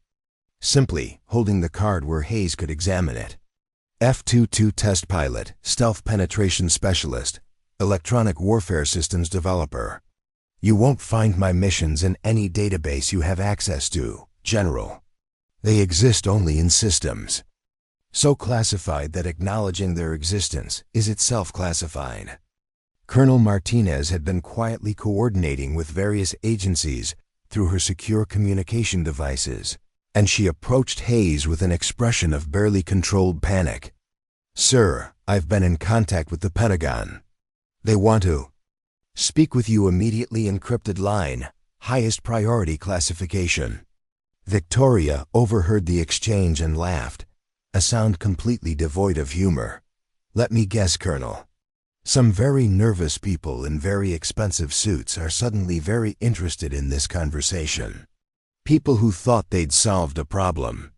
simply holding the card where Hayes could examine it. F-22 test pilot, stealth penetration specialist, electronic warfare systems developer. You won't find my missions in any database you have access to, General. They exist only in systems so classified that acknowledging their existence is itself classified." Colonel Martinez had been quietly coordinating with various agencies through her secure communication devices, and she approached Hayes with an expression of barely controlled panic. Sir, I've been in contact with the Pentagon. They want to speak with you immediately. Encrypted line, highest priority classification. Victoria overheard the exchange and laughed, a sound completely devoid of humor. Let me guess, Colonel. Some very nervous people in very expensive suits are suddenly very interested in this conversation. People who thought they'd solved a problem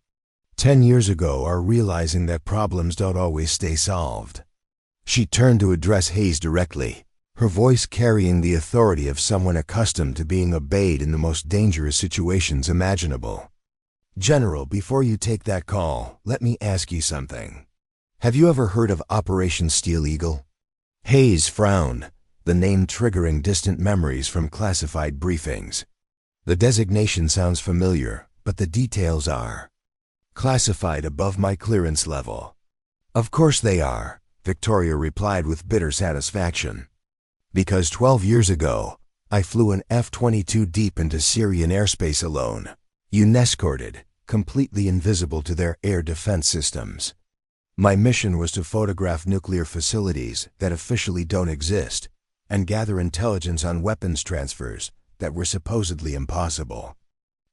10 years ago are realizing that problems don't always stay solved. She turned to address Hayes directly, her voice carrying the authority of someone accustomed to being obeyed in the most dangerous situations imaginable. General, before you take that call, let me ask you something. Have you ever heard of Operation Steel Eagle? Hayes frowned, the name triggering distant memories from classified briefings. The designation sounds familiar, but the details are classified above my clearance level. Of course they are, Victoria replied with bitter satisfaction. Because 12 years ago, I flew an F-22 deep into Syrian airspace alone, unescorted, completely invisible to their air defense systems. My mission was to photograph nuclear facilities that officially don't exist and gather intelligence on weapons transfers that were supposedly impossible.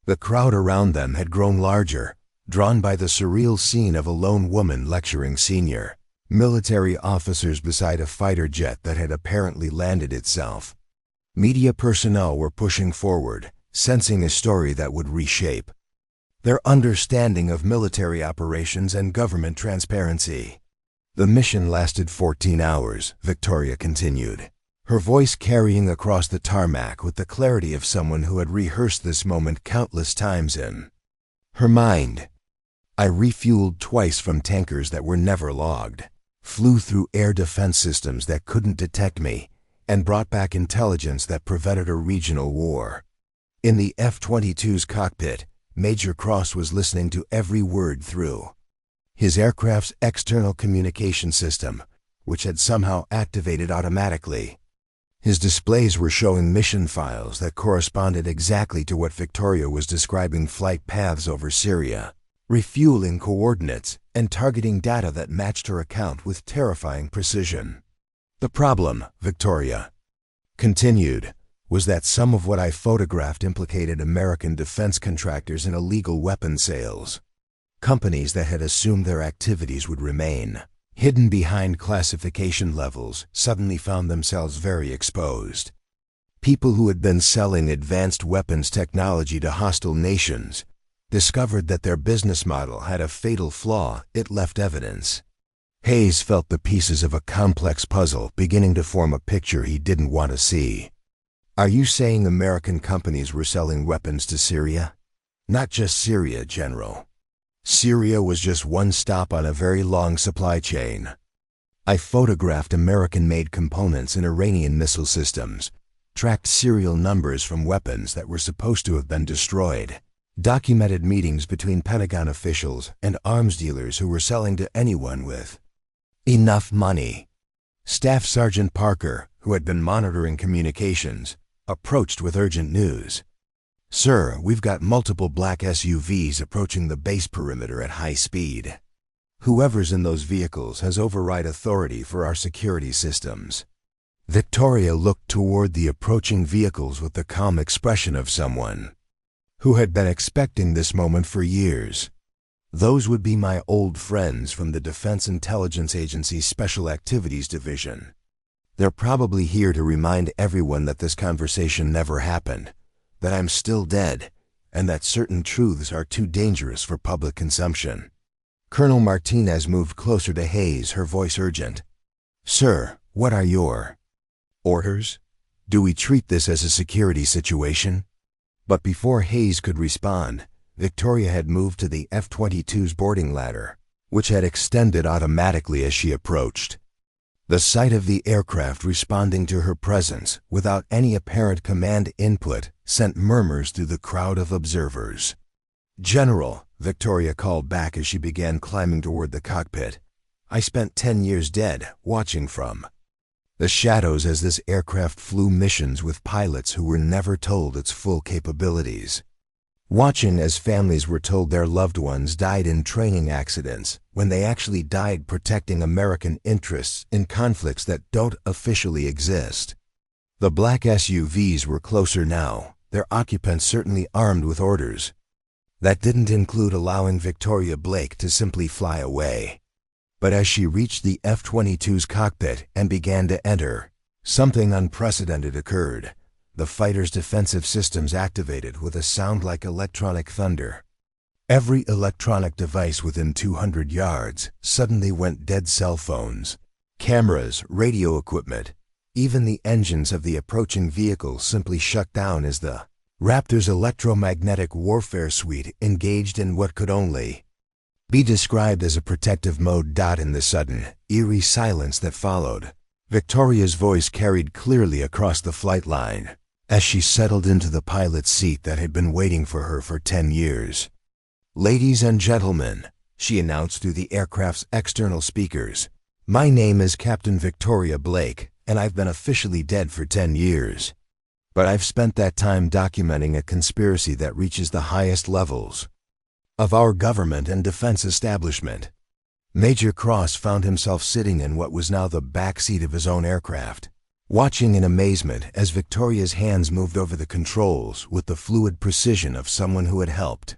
The crowd around them had grown larger, drawn by the surreal scene of a lone woman lecturing senior military officers beside a fighter jet that had apparently landed itself. Media personnel were pushing forward, sensing a story that would reshape their understanding of military operations and government transparency. The mission lasted 14 hours, Victoria continued, her voice carrying across the tarmac with the clarity of someone who had rehearsed this moment countless times in her mind. I refueled twice from tankers that were never logged, flew through air defense systems that couldn't detect me, and brought back intelligence that prevented a regional war. In the F-22's cockpit, Major Cross was listening to every word through his aircraft's external communication system, which had somehow activated automatically. His displays were showing mission files that corresponded exactly to what Victoria was describing: flight paths over Syria, refueling coordinates, and targeting data that matched her account with terrifying precision. The problem, Victoria continued, was that some of what I photographed implicated American defense contractors in illegal weapon sales. Companies that had assumed their activities would remain hidden behind classification levels suddenly found themselves very exposed. People who had been selling advanced weapons technology to hostile nations discovered that their business model had a fatal flaw. It left evidence. Hayes felt the pieces of a complex puzzle beginning to form a picture he didn't want to see. Are you saying American companies were selling weapons to Syria? Not just Syria, General. Syria was just one stop on a very long supply chain. I photographed American-made components in Iranian missile systems, tracked serial numbers from weapons that were supposed to have been destroyed, documented meetings between Pentagon officials and arms dealers who were selling to anyone with enough money. Staff Sergeant Parker, who had been monitoring communications, approached with urgent news. Sir, we've got multiple black SUVs approaching the base perimeter at high speed. Whoever's in those vehicles has override authority for our security systems. Victoria looked toward the approaching vehicles with the calm expression of someone who had been expecting this moment for years. Those would be my old friends from the Defense Intelligence Agency's Special Activities Division. They're probably here to remind everyone that this conversation never happened, that I'm still dead, and that certain truths are too dangerous for public consumption. Colonel Martinez moved closer to Hayes, her voice urgent. Sir, what are your orders? Do we treat this as a security situation? But before Hayes could respond, Victoria had moved to the F-22's boarding ladder, which had extended automatically as she approached. The sight of the aircraft responding to her presence without any apparent command input sent murmurs through the crowd of observers. General, Victoria called back as she began climbing toward the cockpit, I spent 10 years dead, watching from the shadows as this aircraft flew missions with pilots who were never told its full capabilities. watching as families were told their loved ones died in training accidents when they actually died protecting American interests in conflicts that don't officially exist. The black SUVs were closer now, their occupants certainly armed with orders. That didn't include allowing Victoria Blake to simply fly away. But as she reached the F-22's cockpit and began to enter, something unprecedented occurred. The fighter's defensive systems activated with a sound like electronic thunder. Every electronic device within 200 yards suddenly went dead. Cell phones, cameras, radio equipment, even the engines of the approaching vehicle simply shut down as the Raptor's electromagnetic warfare suite engaged in what could only be described as a protective mode. In the sudden, eerie silence that followed, Victoria's voice carried clearly across the flight line as she settled into the pilot's seat that had been waiting for her for 10 years. "Ladies and gentlemen," she announced through the aircraft's external speakers, "my name is Captain Victoria Blake, and I've been officially dead for 10 years. But I've spent that time documenting a conspiracy that reaches the highest levels of our government and defense establishment." Major Cross found himself sitting in what was now the back seat of his own aircraft, watching in amazement as Victoria's hands moved over the controls with the fluid precision of someone who had helped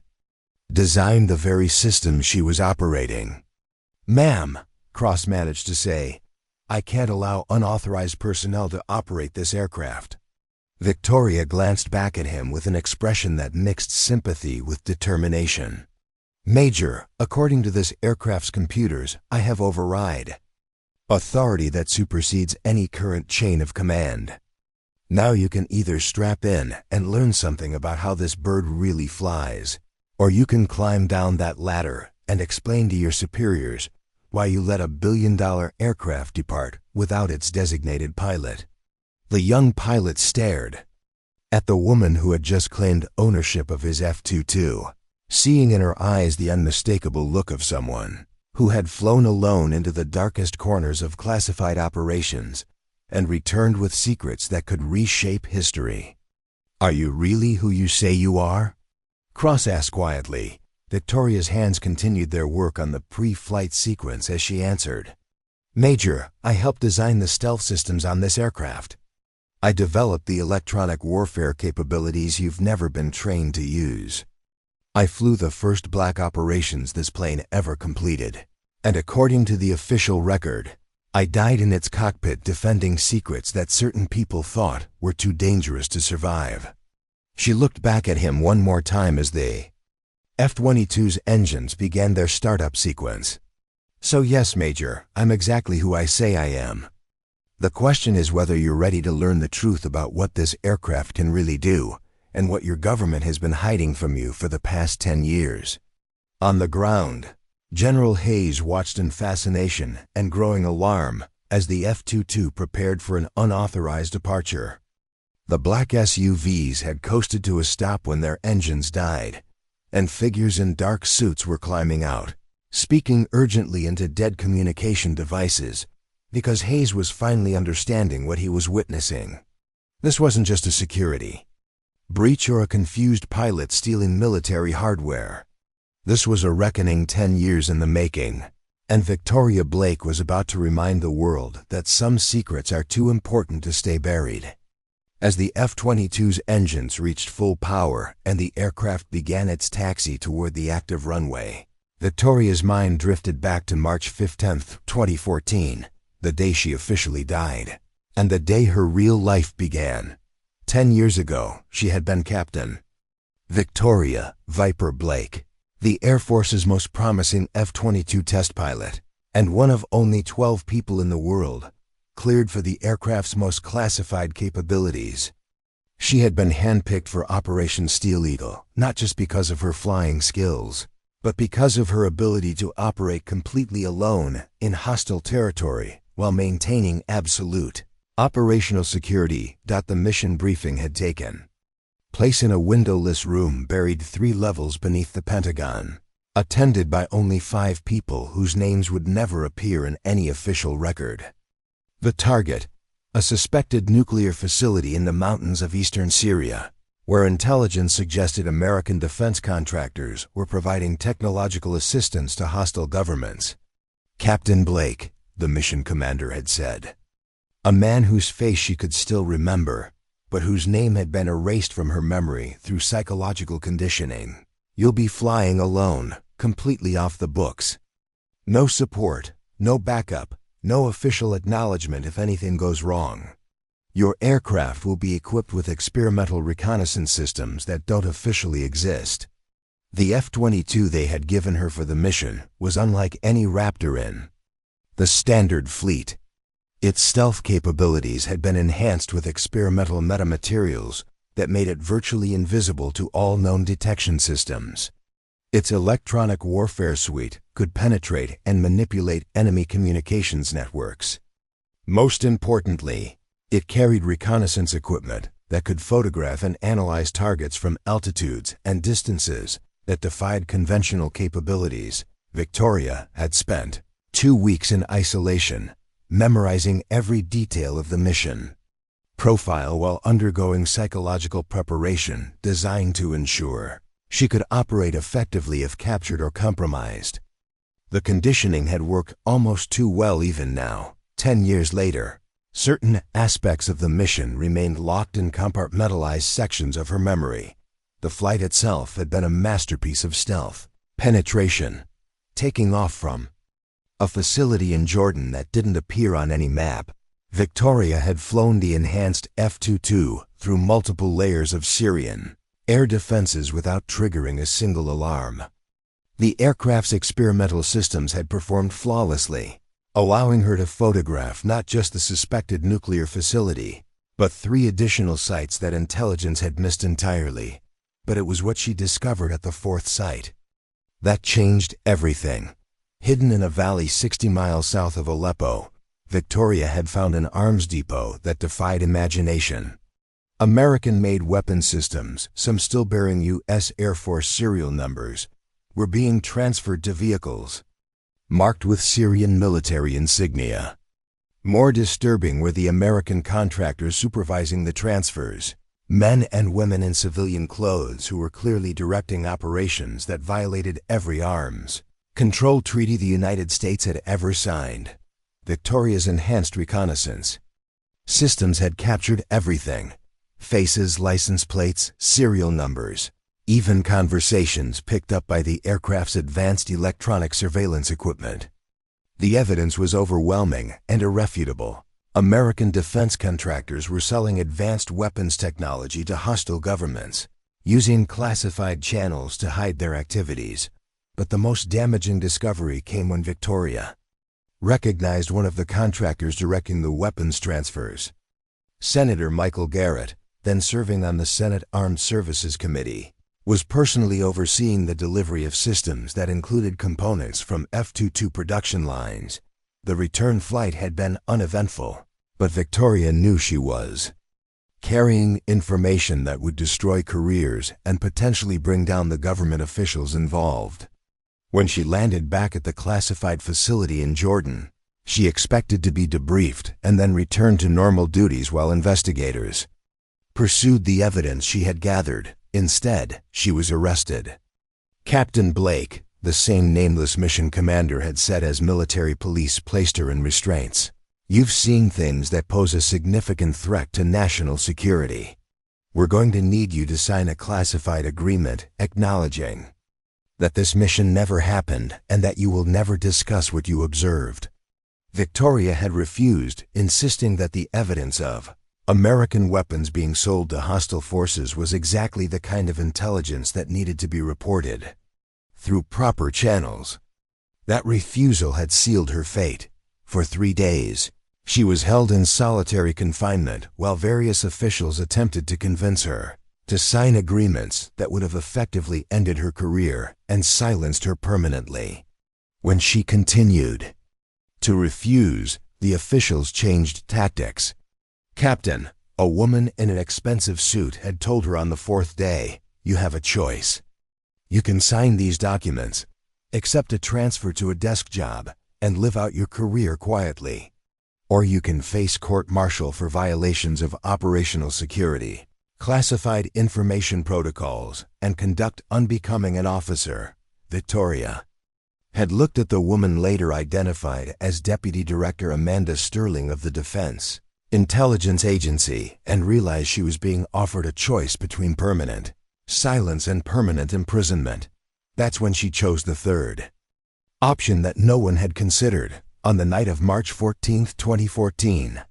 design the very system she was operating. "Ma'am," Cross managed to say, "I can't allow unauthorized personnel to operate this aircraft." Victoria glanced back at him with an expression that mixed sympathy with determination. "Major, according to this aircraft's computers, I have override authority that supersedes any current chain of command. Now you can either strap in and learn something about how this bird really flies, or you can climb down that ladder and explain to your superiors why you let $1 billion aircraft depart without its designated pilot." The young pilot stared at the woman who had just claimed ownership of his F-22, seeing in her eyes the unmistakable look of someone who had flown alone into the darkest corners of classified operations and returned with secrets that could reshape history. "Are you really who you say you are?" Cross asked quietly. Victoria's hands continued their work on the pre-flight sequence as she answered, "Major, I helped design the stealth systems on this aircraft. I developed the electronic warfare capabilities you've never been trained to use. I flew the first black operations this plane ever completed, and according to the official record, I died in its cockpit defending secrets that certain people thought were too dangerous to survive." She looked back at him one more time as the F-22's engines began their startup sequence. "So yes, Major, I'm exactly who I say I am. The question is whether you're ready to learn the truth about what this aircraft can really do and what your government has been hiding from you for the past 10 years. On the ground, General Hayes watched in fascination and growing alarm as the F-22 prepared for an unauthorized departure. The black SUVs had coasted to a stop when their engines died, and figures in dark suits were climbing out, speaking urgently into dead communication devices, because Hayes was finally understanding what he was witnessing. This wasn't just a security breach or a confused pilot stealing military hardware. This was a reckoning 10 years in the making, and Victoria Blake was about to remind the world that some secrets are too important to stay buried. As the F-22's engines reached full power and the aircraft began its taxi toward the active runway, Victoria's mind drifted back to March 15, 2014, the day she officially died, and the day her real life began. 10 years ago, she had been Captain Victoria Viper Blake, the Air Force's most promising F-22 test pilot, and one of only 12 people in the world cleared for the aircraft's most classified capabilities. She had been handpicked for Operation Steel Eagle, not just because of her flying skills, but because of her ability to operate completely alone in hostile territory while maintaining absolute operational security. The mission briefing had taken place in a windowless room buried 3 levels beneath the Pentagon, attended by only 5 people whose names would never appear in any official record. The target, a suspected nuclear facility in the mountains of eastern Syria, where intelligence suggested American defense contractors were providing technological assistance to hostile governments. Captain Blake, the mission commander had said. A man whose face she could still remember, but whose name had been erased from her memory through psychological conditioning. You'll be flying alone, completely off the books. No support, no backup, no official acknowledgement if anything goes wrong. Your aircraft will be equipped with experimental reconnaissance systems that don't officially exist. The F-22 they had given her for the mission was unlike any Raptor in the standard fleet. Its stealth capabilities had been enhanced with experimental metamaterials that made it virtually invisible to all known detection systems. Its electronic warfare suite could penetrate and manipulate enemy communications networks. Most importantly, it carried reconnaissance equipment that could photograph and analyze targets from altitudes and distances that defied conventional capabilities. Victoria had spent 2 weeks in isolation, memorizing every detail of the mission profile while undergoing psychological preparation designed to ensure she could operate effectively if captured or compromised. The conditioning had worked almost too well even now, 10 years later. Certain aspects of the mission remained locked in compartmentalized sections of her memory. The flight itself had been a masterpiece of stealth, penetration, taking off from a facility in Jordan that didn't appear on any map. Victoria had flown the enhanced F-22 through multiple layers of Syrian air defenses without triggering a single alarm. The aircraft's experimental systems had performed flawlessly, allowing her to photograph not just the suspected nuclear facility, but 3 additional sites that intelligence had missed entirely. But it was what she discovered at the 4th site that changed everything. Hidden in a valley 60 miles south of Aleppo, Victoria had found an arms depot that defied imagination. American-made weapon systems, some still bearing U.S. Air Force serial numbers, were being transferred to vehicles marked with Syrian military insignia. More disturbing were the American contractors supervising the transfers, men and women in civilian clothes who were clearly directing operations that violated every arms control treaty the United States had ever signed. Victoria's enhanced reconnaissance systems had captured everything: faces, license plates, serial numbers, even conversations picked up by the aircraft's advanced electronic surveillance equipment. The evidence was overwhelming and irrefutable. American defense contractors were selling advanced weapons technology to hostile governments, using classified channels to hide their activities. But the most damaging discovery came when Victoria recognized one of the contractors directing the weapons transfers. Senator Michael Garrett, then serving on the Senate Armed Services Committee, was personally overseeing the delivery of systems that included components from F-22 production lines. The return flight had been uneventful, but Victoria knew she was carrying information that would destroy careers and potentially bring down the government officials involved. When she landed back at the classified facility in Jordan, she expected to be debriefed and then return to normal duties while investigators pursued the evidence she had gathered. Instead, she was arrested. Captain Blake, the same nameless mission commander, had said as military police placed her in restraints, "You've seen things that pose a significant threat to national security. We're going to need you to sign a classified agreement acknowledging that this mission never happened and that you will never discuss what you observed." Victoria had refused, insisting that the evidence of American weapons being sold to hostile forces was exactly the kind of intelligence that needed to be reported through proper channels. That refusal had sealed her fate. For 3 days, she was held in solitary confinement while various officials attempted to convince her to sign agreements that would have effectively ended her career and silenced her permanently. When she continued to refuse, the officials changed tactics. "Captain," a woman in an expensive suit had told her on the 4th day, "you have a choice. You can sign these documents, accept a transfer to a desk job, and live out your career quietly. Or you can face court-martial for violations of operational security." classified information protocols, and conduct unbecoming an officer. Victoria had looked at the woman later identified as Deputy Director Amanda Sterling of the Defense Intelligence Agency and realized she was being offered a choice between permanent silence and permanent imprisonment. That's when she chose the third option that no one had considered. On the night of March 14, 2014,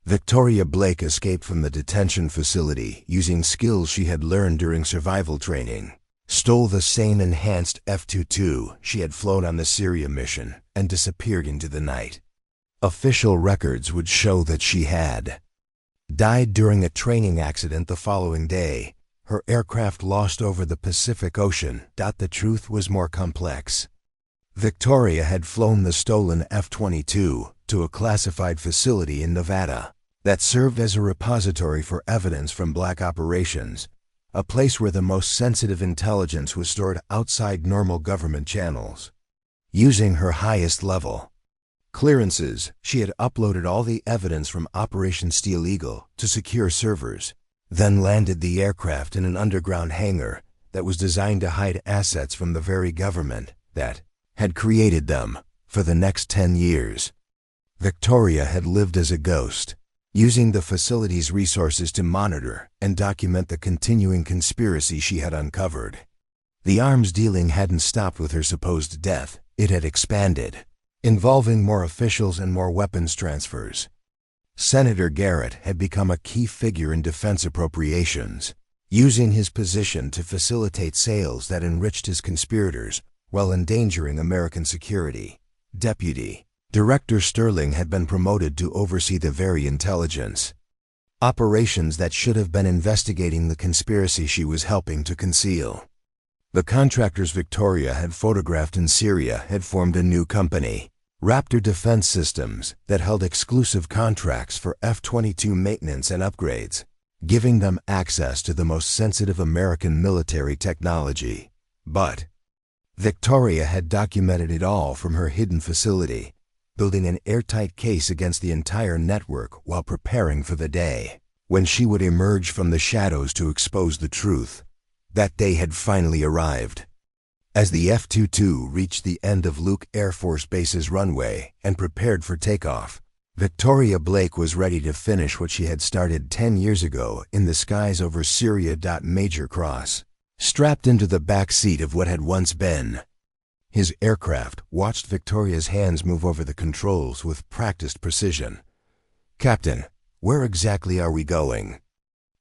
Victoria Blake escaped from the detention facility using skills she had learned during survival training, stole the same enhanced F-22 she had flown on the Syria mission, and disappeared into the night. Official records would show that she had died during a training accident the following day. Her aircraft lost over the Pacific Ocean. The truth was more complex. Victoria had flown the stolen F-22 to a classified facility in Nevada that served as a repository for evidence from black operations, a place where the most sensitive intelligence was stored outside normal government channels. Using her highest level clearances, she had uploaded all the evidence from Operation Steel Eagle to secure servers, then landed the aircraft in an underground hangar that was designed to hide assets from the very government that had created them. For the next 10 years, Victoria had lived as a ghost, using the facility's resources to monitor and document the continuing conspiracy she had uncovered. The arms dealing hadn't stopped with her supposed death. It had expanded, involving more officials and more weapons transfers. Senator Garrett had become a key figure in defense appropriations, using his position to facilitate sales that enriched his conspirators while endangering American security. Deputy Director Sterling had been promoted to oversee the very intelligence operations that should have been investigating the conspiracy she was helping to conceal. The contractors Victoria had photographed in Syria had formed a new company, Raptor Defense Systems, that held exclusive contracts for F-22 maintenance and upgrades, giving them access to the most sensitive American military technology. But Victoria had documented it all from her hidden facility, building an airtight case against the entire network while preparing for the day when she would emerge from the shadows to expose the truth. That day had finally arrived. As the F-22 reached the end of Luke Air Force Base's runway and prepared for takeoff, Victoria Blake was ready to finish what she had started 10 years ago in the skies over Syria. Major Cross, strapped into the back seat of what had once been his aircraft, watched Victoria's hands move over the controls with practiced precision. "Captain, where exactly are we going?"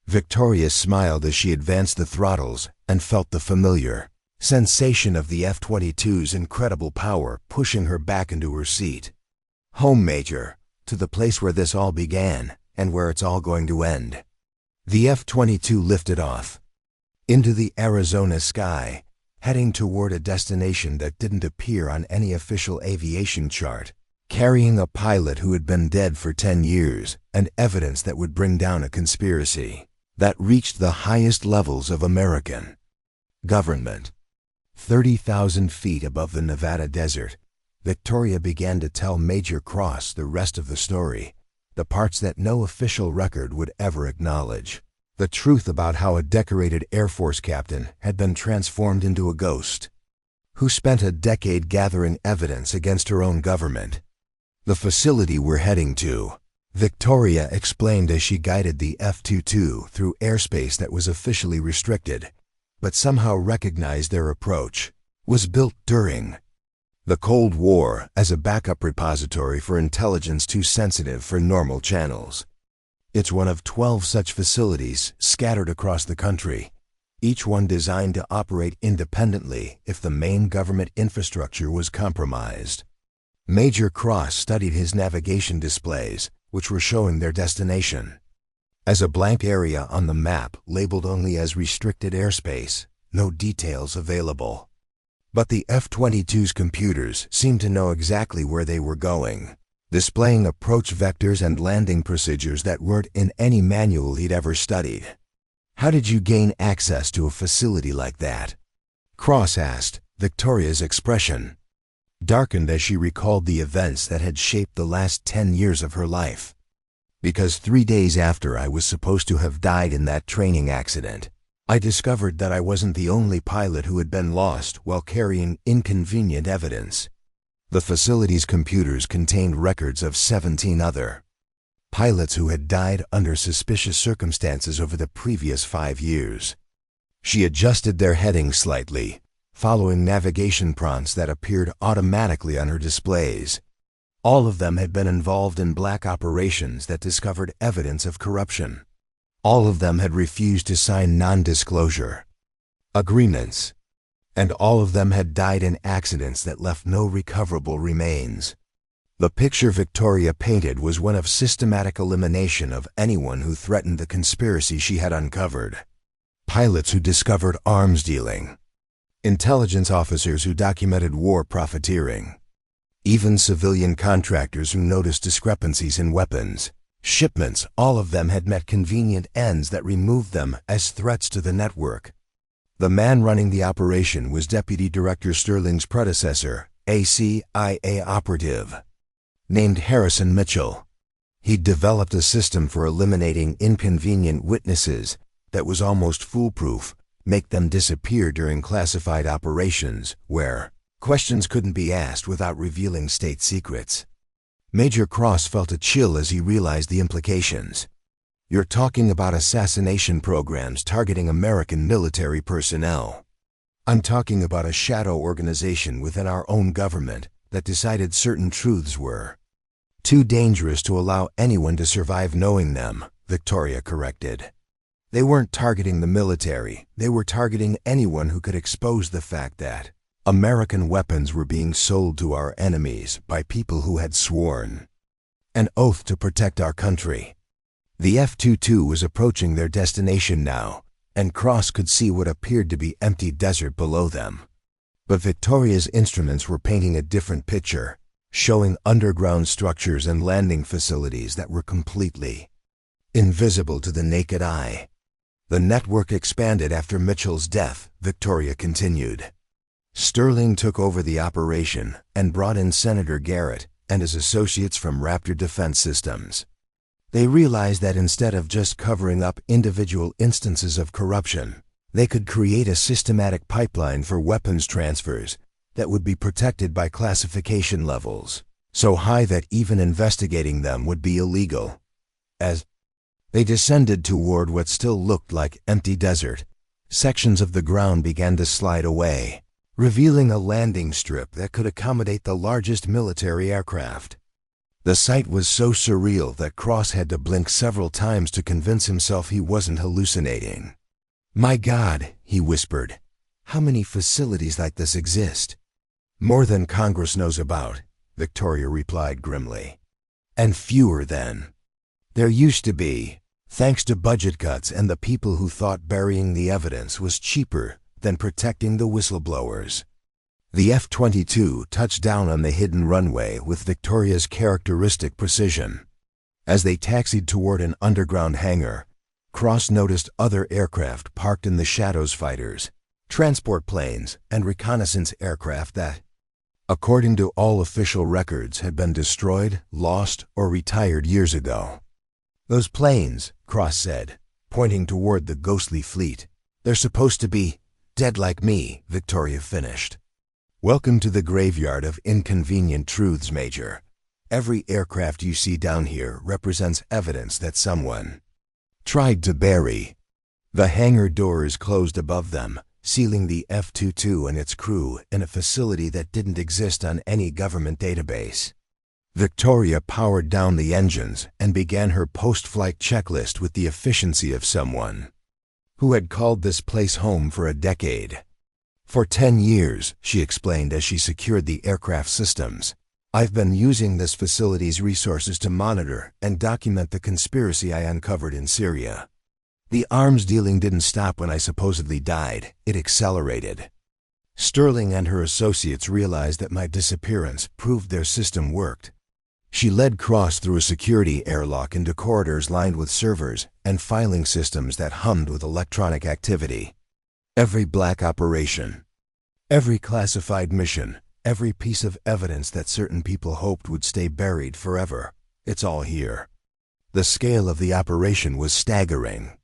Victoria smiled as she advanced the throttles and felt the familiar sensation of the F-22's incredible power pushing her back into her seat. "Home, Major, to the place where this all began and where it's all going to end." The F-22 lifted off into the Arizona sky, heading toward a destination that didn't appear on any official aviation chart, carrying a pilot who had been dead for 10 years and evidence that would bring down a conspiracy that reached the highest levels of American government. 30,000 feet above the Nevada desert, Victoria began to tell Major Cross the rest of the story, the parts that no official record would ever acknowledge. The truth about how a decorated Air Force captain had been transformed into a ghost, who spent a decade gathering evidence against her own government. "The facility we're heading to," Victoria explained as she guided the F-22 through airspace that was officially restricted, but somehow recognized their approach, was built during the Cold War as a backup repository for intelligence too sensitive for normal channels. It's one of 12 such facilities scattered across the country, each one designed to operate independently if the main government infrastructure was compromised. Major Cross studied his navigation displays, which were showing their destination as a blank area on the map labeled only as restricted airspace, no details available. But the F-22's computers seemed to know exactly where they were going, displaying approach vectors and landing procedures that weren't in any manual he'd ever studied. "How did you gain access to a facility like that?" Cross asked. Victoria's expression darkened as she recalled the events that had shaped the last 10 years of her life. Because 3 days after I was supposed to have died in that training accident, I discovered that I wasn't the only pilot who had been lost while carrying inconvenient evidence. The facility's computers contained records of 17 other pilots who had died under suspicious circumstances over the previous 5 years. She adjusted their headings slightly, following navigation prompts that appeared automatically on her displays. All of them had been involved in black operations that discovered evidence of corruption. All of them had refused to sign non-disclosure agreements, and all of them had died in accidents that left no recoverable remains. The picture Victoria painted was one of systematic elimination of anyone who threatened the conspiracy she had uncovered. Pilots who discovered arms dealing, intelligence officers who documented war profiteering, even civilian contractors who noticed discrepancies in weapons shipments. All of them had met convenient ends that removed them as threats to the network. The man running the operation was Deputy Director Sterling's predecessor, a CIA operative named Harrison Mitchell. He'd developed a system for eliminating inconvenient witnesses that was almost foolproof, make them disappear during classified operations where questions couldn't be asked without revealing state secrets. Major Cross felt a chill as he realized the implications. You're talking about assassination programs targeting American military personnel. I'm talking about a shadow organization within our own government that decided certain truths were too dangerous to allow anyone to survive knowing them, Victoria corrected. They weren't targeting the military, they were targeting anyone who could expose the fact that American weapons were being sold to our enemies by people who had sworn an oath to protect our country. The F-22 was approaching their destination now, and Cross could see what appeared to be empty desert below them. But Victoria's instruments were painting a different picture, showing underground structures and landing facilities that were completely invisible to the naked eye. The network expanded after Mitchell's death, Victoria continued. Sterling took over the operation and brought in Senator Garrett and his associates from Raptor Defense Systems. They realized that instead of just covering up individual instances of corruption, they could create a systematic pipeline for weapons transfers that would be protected by classification levels so high that even investigating them would be illegal. As they descended toward what still looked like empty desert, sections of the ground began to slide away, revealing a landing strip that could accommodate the largest military aircraft. The sight was so surreal that Cross had to blink several times to convince himself he wasn't hallucinating. "My God," he whispered, "how many facilities like this exist?" "More than Congress knows about," Victoria replied grimly. "And fewer than there used to be, thanks to budget cuts and the people who thought burying the evidence was cheaper than protecting the whistleblowers." The F-22 touched down on the hidden runway with Victoria's characteristic precision. As they taxied toward an underground hangar, Cross noticed other aircraft parked in the shadows: fighters, transport planes, and reconnaissance aircraft that, according to all official records, had been destroyed, lost, or retired years ago. "Those planes," Cross said, pointing toward the ghostly fleet, "they're supposed to be dead like me," Victoria finished. "Welcome to the graveyard of inconvenient truths, Major. Every aircraft you see down here represents evidence that someone tried to bury." The hangar doors closed above them, sealing the F-22 and its crew in a facility that didn't exist on any government database. Victoria powered down the engines and began her post-flight checklist with the efficiency of someone who had called this place home for a decade. "For 10 years, she explained as she secured the aircraft systems, "I've been using this facility's resources to monitor and document the conspiracy I uncovered in Syria. The arms dealing didn't stop when I supposedly died, it accelerated." Sterling and her associates realized that my disappearance proved their system worked. She led Cross through a security airlock into corridors lined with servers and filing systems that hummed with electronic activity. Every black operation, every classified mission, every piece of evidence that certain people hoped would stay buried forever, it's all here. The scale of the operation was staggering.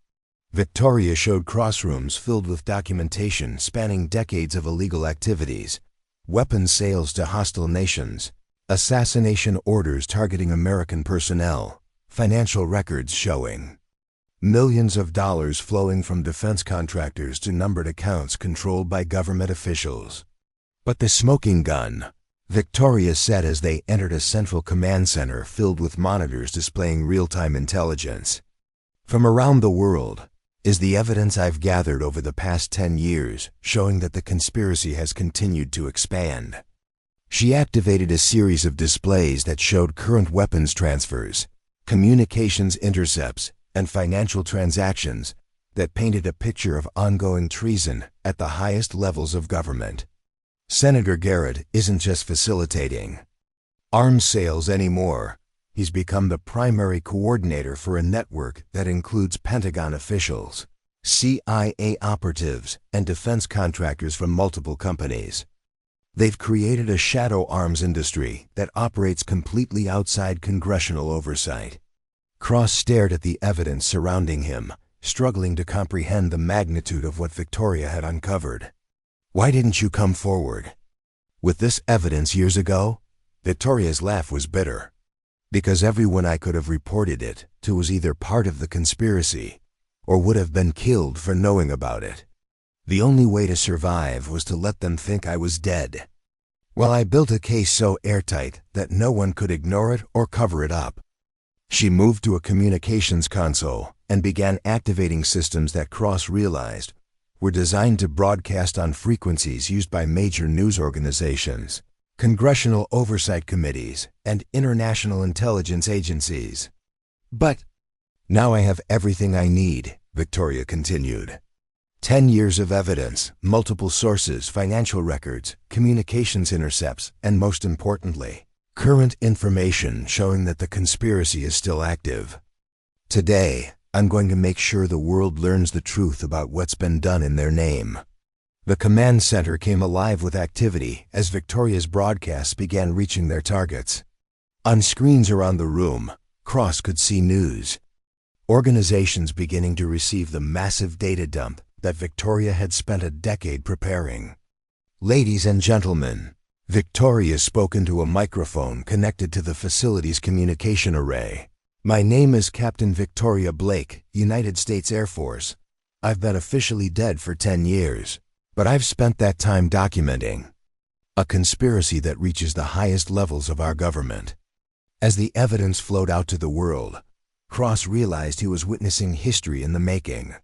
Victoria showed crossrooms filled with documentation spanning decades of illegal activities, weapons sales to hostile nations, assassination orders targeting American personnel, financial records showing millions of dollars flowing from defense contractors to numbered accounts controlled by government officials. But the smoking gun, Victoria said as they entered a central command center filled with monitors displaying real-time intelligence from around the world, is the evidence I've gathered over the past 10 years showing that the conspiracy has continued to expand. She activated a series of displays that showed current weapons transfers, communications intercepts, and financial transactions that painted a picture of ongoing treason at the highest levels of government. Senator Garrett isn't just facilitating arms sales anymore. He's become the primary coordinator for a network that includes Pentagon officials, CIA operatives, and defense contractors from multiple companies. They've created a shadow arms industry that operates completely outside congressional oversight. Cross stared at the evidence surrounding him, struggling to comprehend the magnitude of what Victoria had uncovered. "Why didn't you come forward with this evidence years ago?" Victoria's laugh was bitter. "Because everyone I could have reported it to was either part of the conspiracy or would have been killed for knowing about it. The only way to survive was to let them think I was dead. Well, I built a case so airtight that no one could ignore it or cover it up." She moved to a communications console and began activating systems that Cross realized were designed to broadcast on frequencies used by major news organizations, congressional oversight committees, and international intelligence agencies. "But now I have everything I need," Victoria continued. 10 years of evidence, multiple sources, financial records, communications intercepts, and most importantly, current information showing that the conspiracy is still active. Today, I'm going to make sure the world learns the truth about what's been done in their name. The command center came alive with activity as Victoria's broadcasts began reaching their targets. On screens around the room, Cross could see news. Organizations beginning to receive the massive data dump that Victoria had spent a decade preparing. "Ladies and gentlemen," Victoria spoke into a microphone connected to the facility's communication array. "My name is Captain Victoria Blake, United States Air Force. I've been officially dead for 10 years. But I've spent that time documenting a conspiracy that reaches the highest levels of our government." As the evidence flowed out to the world, Cross realized he was witnessing history in the making.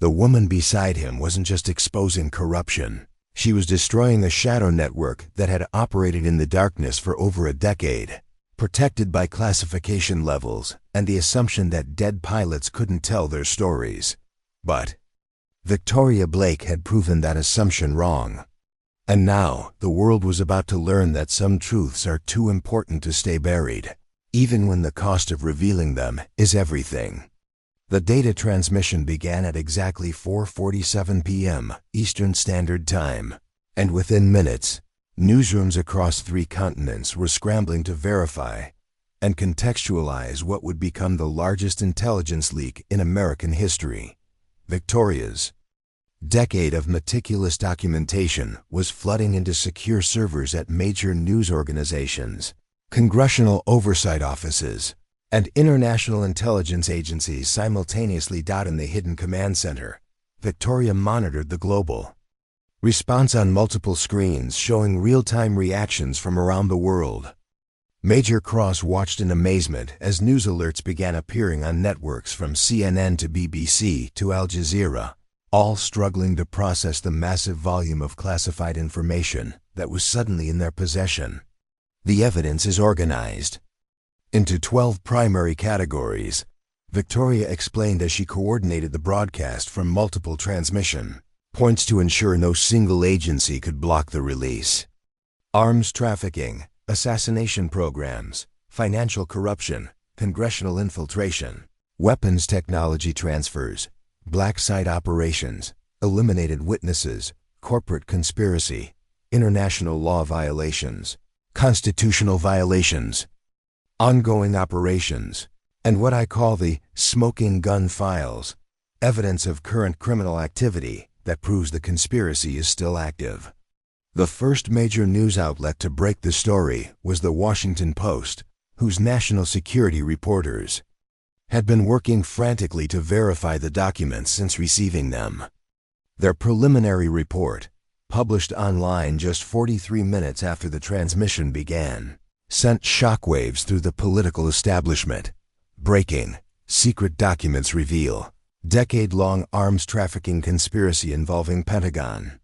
The woman beside him wasn't just exposing corruption. She was destroying a shadow network that had operated in the darkness for over a decade, protected by classification levels and the assumption that dead pilots couldn't tell their stories. But Victoria Blake had proven that assumption wrong. And now, the world was about to learn that some truths are too important to stay buried, even when the cost of revealing them is everything. The data transmission began at exactly 4:47 p.m. Eastern Standard Time, and within minutes, newsrooms across 3 continents were scrambling to verify and contextualize what would become the largest intelligence leak in American history. Victoria's decade of meticulous documentation was flooding into secure servers at major news organizations, congressional oversight offices, and international intelligence agencies simultaneously. In the hidden command center, Victoria monitored the global response on multiple screens showing real-time reactions from around the world. Major Cross watched in amazement as news alerts began appearing on networks from CNN to BBC to Al Jazeera, all struggling to process the massive volume of classified information that was suddenly in their possession. The evidence is organized into 12 primary categories, Victoria explained as she coordinated the broadcast from multiple transmission points to ensure no single agency could block the release. Arms trafficking, assassination programs, financial corruption, congressional infiltration, weapons technology transfers, black site operations, eliminated witnesses, corporate conspiracy, international law violations, constitutional violations, ongoing operations, and what I call the smoking gun files, evidence of current criminal activity that proves the conspiracy is still active. The first major news outlet to break the story was the Washington Post, whose national security reporters had been working frantically to verify the documents since receiving them. Their preliminary report, published online just 43 minutes after the transmission began, sent shockwaves through the political establishment. Breaking: secret documents reveal decade-long arms trafficking conspiracy involving Pentagon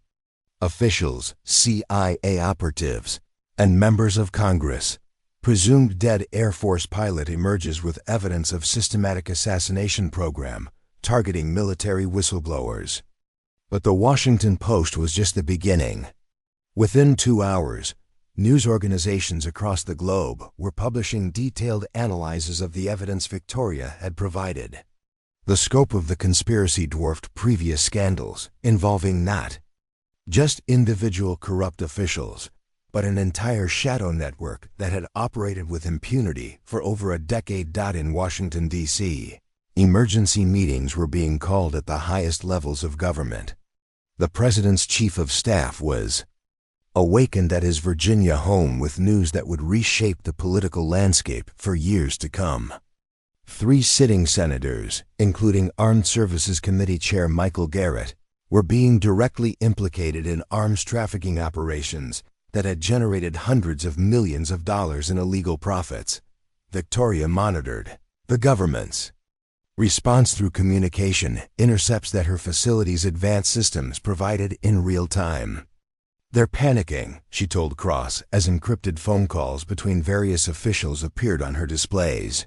officials, CIA operatives, and members of Congress. Presumed dead Air Force pilot emerges with evidence of systematic assassination program targeting military whistleblowers. But the Washington Post was just the beginning. Within 2 hours, news organizations across the globe were publishing detailed analyses of the evidence Victoria had provided. The scope of the conspiracy dwarfed previous scandals involving not just individual corrupt officials, but an entire shadow network that had operated with impunity for over a decade. In Washington, D.C., emergency meetings were being called at the highest levels of government. The president's chief of staff was awakened at his Virginia home with news that would reshape the political landscape for years to come. 3 sitting senators, including Armed Services Committee Chair Michael Garrett, were being directly implicated in arms trafficking operations that had generated hundreds of millions of dollars in illegal profits. Victoria monitored the government's response through communication intercepts that her facility's advanced systems provided in real time. "They're panicking," she told Cross as encrypted phone calls between various officials appeared on her displays.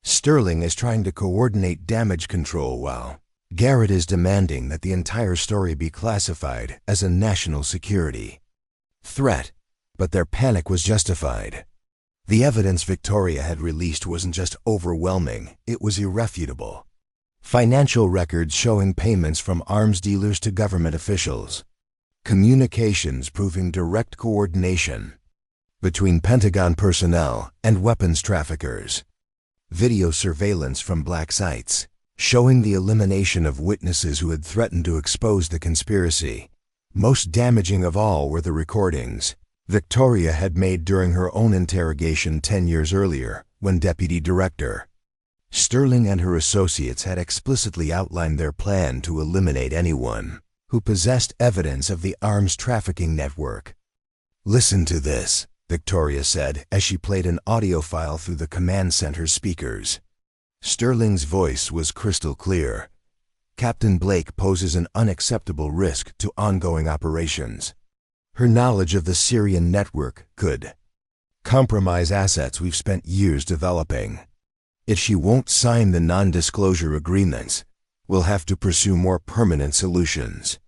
"Sterling is trying to coordinate damage control while Garrett is demanding that the entire story be classified as a national security threat, but their panic was justified. The evidence Victoria had released wasn't just overwhelming, it was irrefutable. Financial records showing payments from arms dealers to government officials. Communications proving direct coordination between Pentagon personnel and weapons traffickers. Video surveillance from black sites showing the elimination of witnesses who had threatened to expose the conspiracy. Most damaging of all were the recordings Victoria had made during her own interrogation 10 years earlier, when Deputy Director Sterling and her associates had explicitly outlined their plan to eliminate anyone who possessed evidence of the arms trafficking network. "Listen to this," Victoria said as she played an audio file through the command center speakers. Sterling's voice was crystal clear. "Captain Blake poses an unacceptable risk to ongoing operations. Her knowledge of the Syrian network could compromise assets we've spent years developing. If she won't sign the non-disclosure agreements, we'll have to pursue more permanent solutions."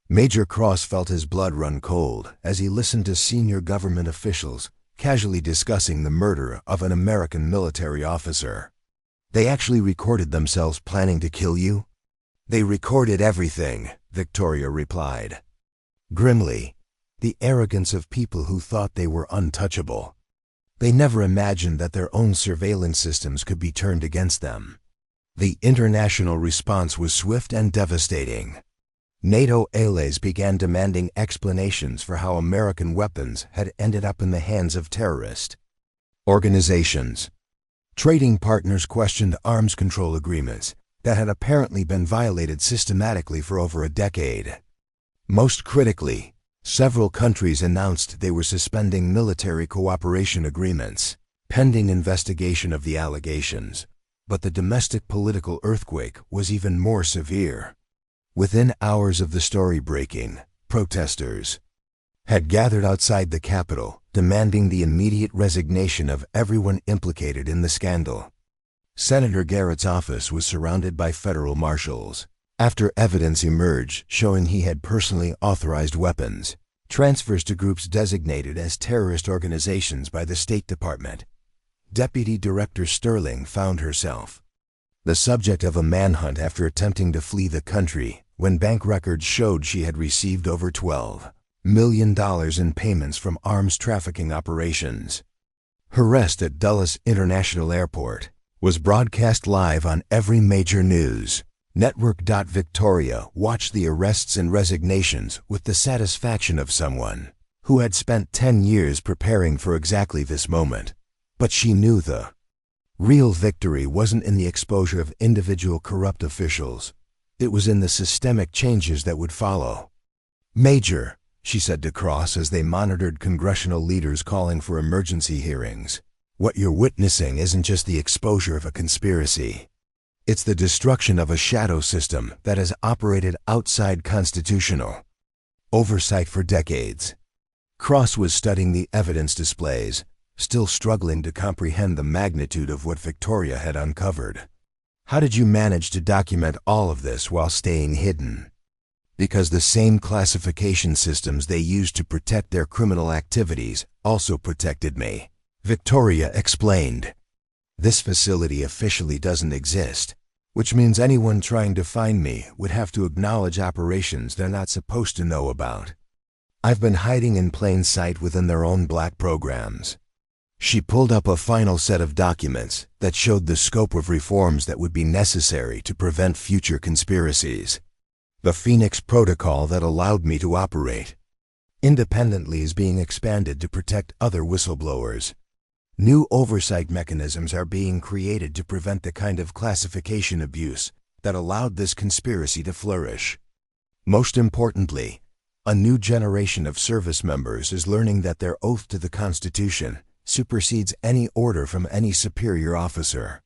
Major Cross felt his blood run cold as he listened to senior government officials casually discussing the murder of an American military officer. "They actually recorded themselves planning to kill you?" "They recorded everything," Victoria replied. Grimly, the arrogance of people who thought they were untouchable. They never imagined that their own surveillance systems could be turned against them. The international response was swift and devastating. NATO allies began demanding explanations for how American weapons had ended up in the hands of terrorist organizations. Trading partners questioned arms control agreements that had apparently been violated systematically for over a decade. Most critically, several countries announced they were suspending military cooperation agreements, pending investigation of the allegations. But the domestic political earthquake was even more severe. Within hours of the story breaking, protesters had gathered outside the Capitol, demanding the immediate resignation of everyone implicated in the scandal. Senator Garrett's office was surrounded by federal marshals. After evidence emerged showing he had personally authorized weapons, transfers to groups designated as terrorist organizations by the State Department, Deputy Director Sterling found herself the subject of a manhunt after attempting to flee the country when bank records showed she had received over $12 million in payments from arms trafficking operations. Her arrest at Dulles International Airport was broadcast live on every major news network. Victoria watched the arrests and resignations with the satisfaction of someone who had spent 10 years preparing for exactly this moment. But she knew the real victory wasn't in the exposure of individual corrupt officials. It was in the systemic changes that would follow. "Major," she said to Cross as they monitored congressional leaders calling for emergency hearings, "what you're witnessing isn't just the exposure of a conspiracy. It's the destruction of a shadow system that has operated outside constitutional oversight for decades." Cross was studying the evidence displays, still struggling to comprehend the magnitude of what Victoria had uncovered. "How did you manage to document all of this while staying hidden?" "Because the same classification systems they used to protect their criminal activities also protected me," Victoria explained. "This facility officially doesn't exist, which means anyone trying to find me would have to acknowledge operations they're not supposed to know about. I've been hiding in plain sight within their own black programs." She pulled up a final set of documents that showed the scope of reforms that would be necessary to prevent future conspiracies. "The Phoenix Protocol that allowed me to operate independently is being expanded to protect other whistleblowers. New oversight mechanisms are being created to prevent the kind of classification abuse that allowed this conspiracy to flourish. Most importantly, a new generation of service members is learning that their oath to the Constitution supersedes any order from any superior officer."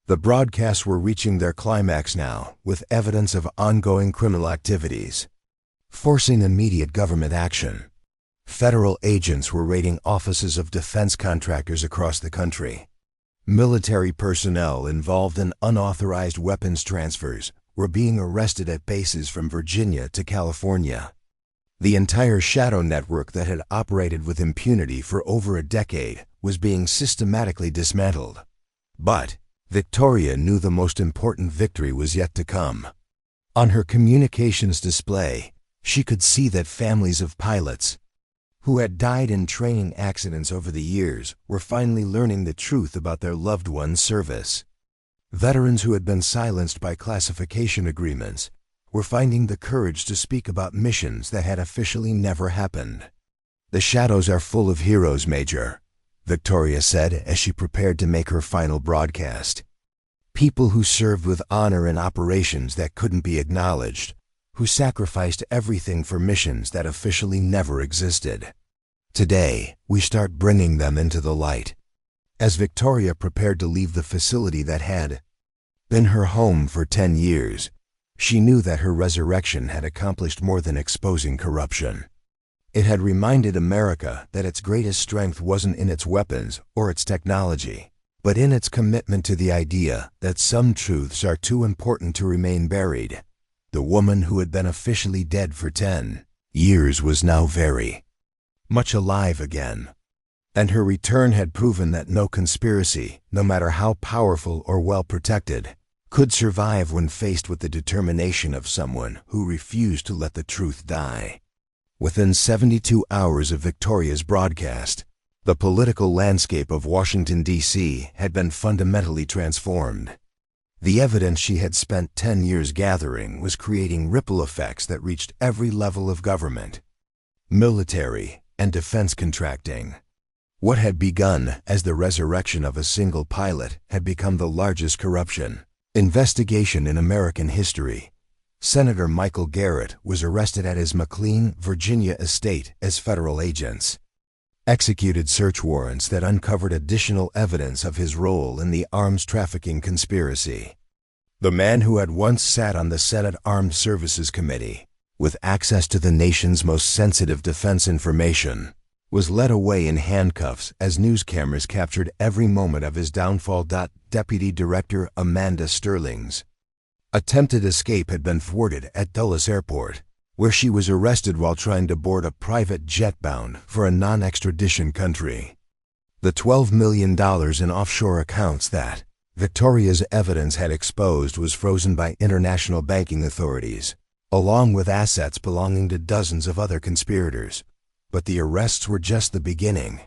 The broadcasts were reaching their climax now, with evidence of ongoing criminal activities forcing immediate government action. Federal agents were raiding offices of defense contractors across the country. Military personnel involved in unauthorized weapons transfers were being arrested at bases from Virginia to California. The entire shadow network that had operated with impunity for over a decade was being systematically dismantled. But Victoria knew the most important victory was yet to come. On her communications display, she could see that families of pilots who had died in training accidents over the years were finally learning the truth about their loved ones' service. Veterans who had been silenced by classification agreements were finding the courage to speak about missions that had officially never happened. "The shadows are full of heroes, Major," Victoria said as she prepared to make her final broadcast. "People who served with honor in operations that couldn't be acknowledged, who sacrificed everything for missions that officially never existed. Today, we start bringing them into the light." As Victoria prepared to leave the facility that had been her home for 10 years, she knew that her resurrection had accomplished more than exposing corruption. It had reminded America that its greatest strength wasn't in its weapons or its technology, but in its commitment to the idea that some truths are too important to remain buried. The woman who had been officially dead for 10 years was now very much alive again. And her return had proven that no conspiracy, no matter how powerful or well protected, could survive when faced with the determination of someone who refused to let the truth die. Within 72 hours of Victoria's broadcast, the political landscape of Washington, D.C. had been fundamentally transformed. The evidence she had spent 10 years gathering was creating ripple effects that reached every level of government, military, and defense contracting. What had begun as the resurrection of a single pilot had become the largest corruption investigation in American history. Senator Michael Garrett was arrested at his McLean, Virginia estate as federal agents executed search warrants that uncovered additional evidence of his role in the arms trafficking conspiracy. The man who had once sat on the Senate Armed Services Committee, with access to the nation's most sensitive defense information, was led away in handcuffs as news cameras captured every moment of his downfall. Deputy Director Amanda Sterling's attempted escape had been thwarted at Dulles Airport, where she was arrested while trying to board a private jet bound for a non-extradition country. The $12 million in offshore accounts that Victoria's evidence had exposed was frozen by international banking authorities, along with assets belonging to dozens of other conspirators. But the arrests were just the beginning.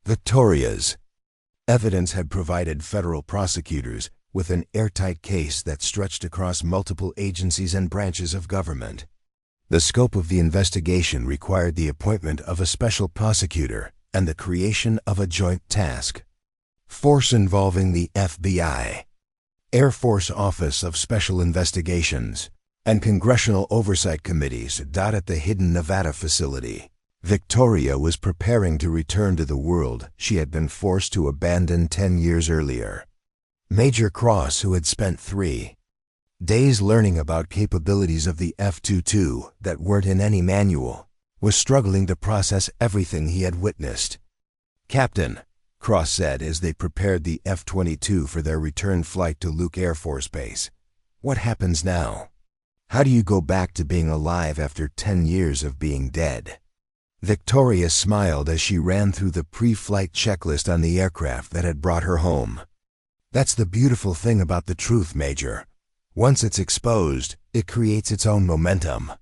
Victoria's Evidence had provided federal prosecutors with an airtight case that stretched across multiple agencies and branches of government. The scope of the investigation required the appointment of a special prosecutor and the creation of a joint task force involving the FBI, Air Force Office of Special Investigations, and congressional oversight committees. At the hidden Nevada facility, Victoria was preparing to return to the world she had been forced to abandon 10 years earlier. Major Cross, who had spent 3 days learning about capabilities of the F-22 that weren't in any manual, was struggling to process everything he had witnessed. "Captain," Cross said as they prepared the F-22 for their return flight to Luke Air Force Base, "what happens now? How do you go back to being alive after 10 years of being dead?" Victoria smiled as she ran through the pre-flight checklist on the aircraft that had brought her home. "That's the beautiful thing about the truth, Major. Once it's exposed, it creates its own momentum.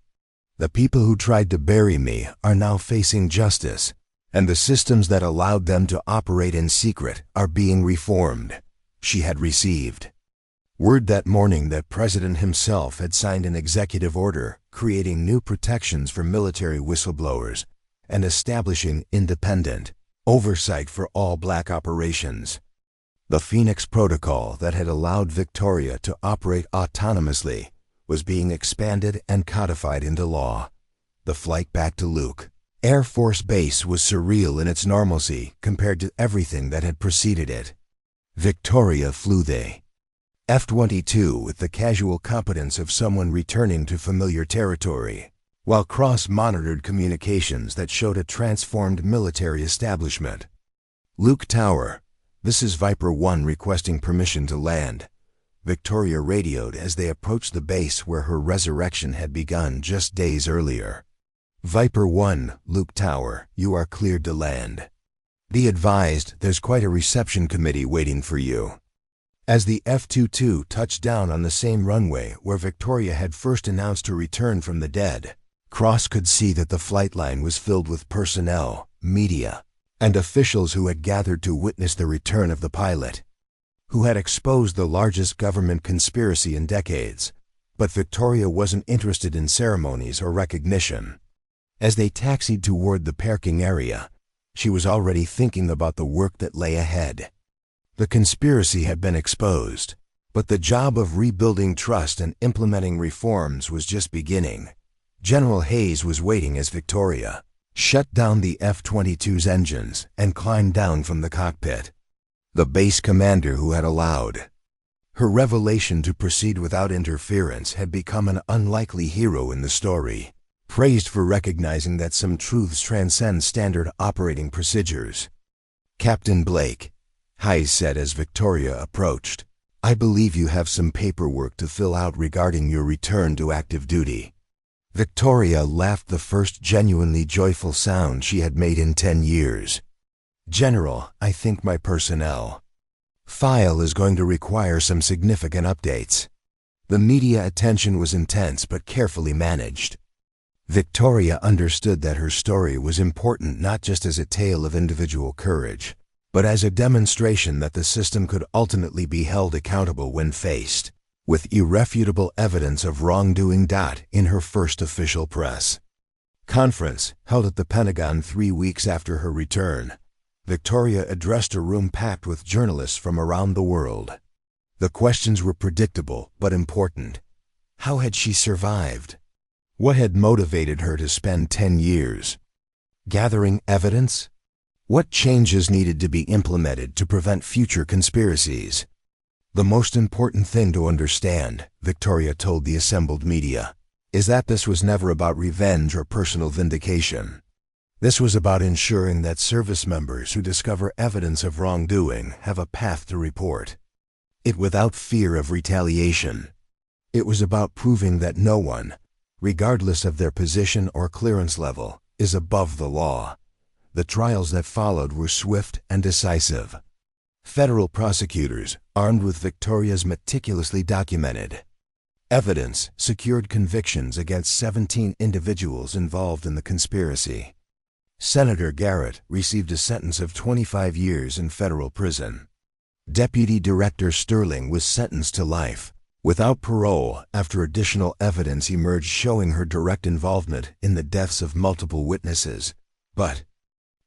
The people who tried to bury me are now facing justice, and the systems that allowed them to operate in secret are being reformed." She had received word that morning that President himself had signed an executive order creating new protections for military whistleblowers and establishing independent oversight for all black operations. The Phoenix Protocol that had allowed Victoria to operate autonomously was being expanded and codified into law. The flight back to Luke Air Force Base was surreal in its normalcy compared to everything that had preceded it. Victoria flew the F-22 with the casual competence of someone returning to familiar territory, while Cross monitored communications that showed a transformed military establishment. "Luke Tower, this is Viper 1 requesting permission to land," Victoria radioed as they approached the base where her resurrection had begun just days earlier. "Viper 1, Luke Tower, you are cleared to land. Be advised, there's quite a reception committee waiting for you." As the F-22 touched down on the same runway where Victoria had first announced her return from the dead, Cross could see that the flight line was filled with personnel, media, and officials who had gathered to witness the return of the pilot, who had exposed the largest government conspiracy in decades. But Victoria wasn't interested in ceremonies or recognition. As they taxied toward the parking area, she was already thinking about the work that lay ahead. The conspiracy had been exposed, but the job of rebuilding trust and implementing reforms was just beginning. General Hayes was waiting as Victoria shut down the F-22's engines and climbed down from the cockpit. The base commander who had allowed her revelation to proceed without interference had become an unlikely hero in the story, praised for recognizing that some truths transcend standard operating procedures. "Captain Blake," Hayes said as Victoria approached, "I believe you have some paperwork to fill out regarding your return to active duty." Victoria laughed, the first genuinely joyful sound she had made in 10 years. "General, I think my personnel file is going to require some significant updates." The media attention was intense but carefully managed. Victoria understood that her story was important not just as a tale of individual courage, but as a demonstration that the system could ultimately be held accountable when faced with irrefutable evidence of wrongdoing. In her first official press conference, held at the Pentagon 3 weeks after her return, Victoria addressed a room packed with journalists from around the world. The questions were predictable but important. How had she survived? What had motivated her to spend 10 years gathering evidence? What changes needed to be implemented to prevent future conspiracies? "The most important thing to understand," Victoria told the assembled media, "is that this was never about revenge or personal vindication. This was about ensuring that service members who discover evidence of wrongdoing have a path to report it without fear of retaliation. It was about proving that no one, regardless of their position or clearance level, is above the law." The trials that followed were swift and decisive. Federal prosecutors, armed with Victoria's meticulously documented evidence, secured convictions against 17 individuals involved in the conspiracy. Senator Garrett received a sentence of 25 years in federal prison. Deputy Director Sterling was sentenced to life, without parole, after additional evidence emerged showing her direct involvement in the deaths of multiple witnesses. But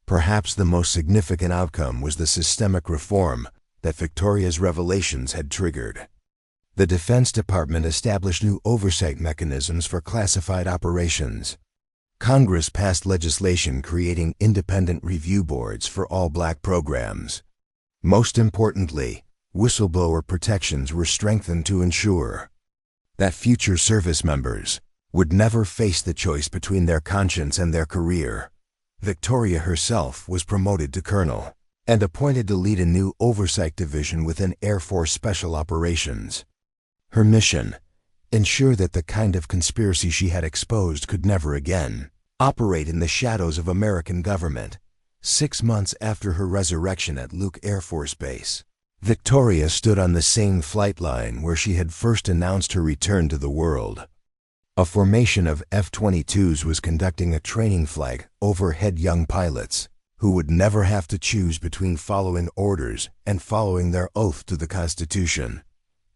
perhaps the most significant outcome was the systemic reform that Victoria's revelations had triggered. The Defense Department established new oversight mechanisms for classified operations. Congress passed legislation creating independent review boards for all black programs. Most importantly, whistleblower protections were strengthened to ensure that future service members would never face the choice between their conscience and their career. Victoria herself was promoted to colonel and appointed to lead a new oversight division within Air Force Special Operations. Her mission: ensure that the kind of conspiracy she had exposed could never again operate in the shadows of American government. 6 months after her resurrection at Luke Air Force Base, Victoria stood on the same flight line where she had first announced her return to the world. A formation of F-22s was conducting a training flight overhead young pilots who would never have to choose between following orders and following their oath to the Constitution.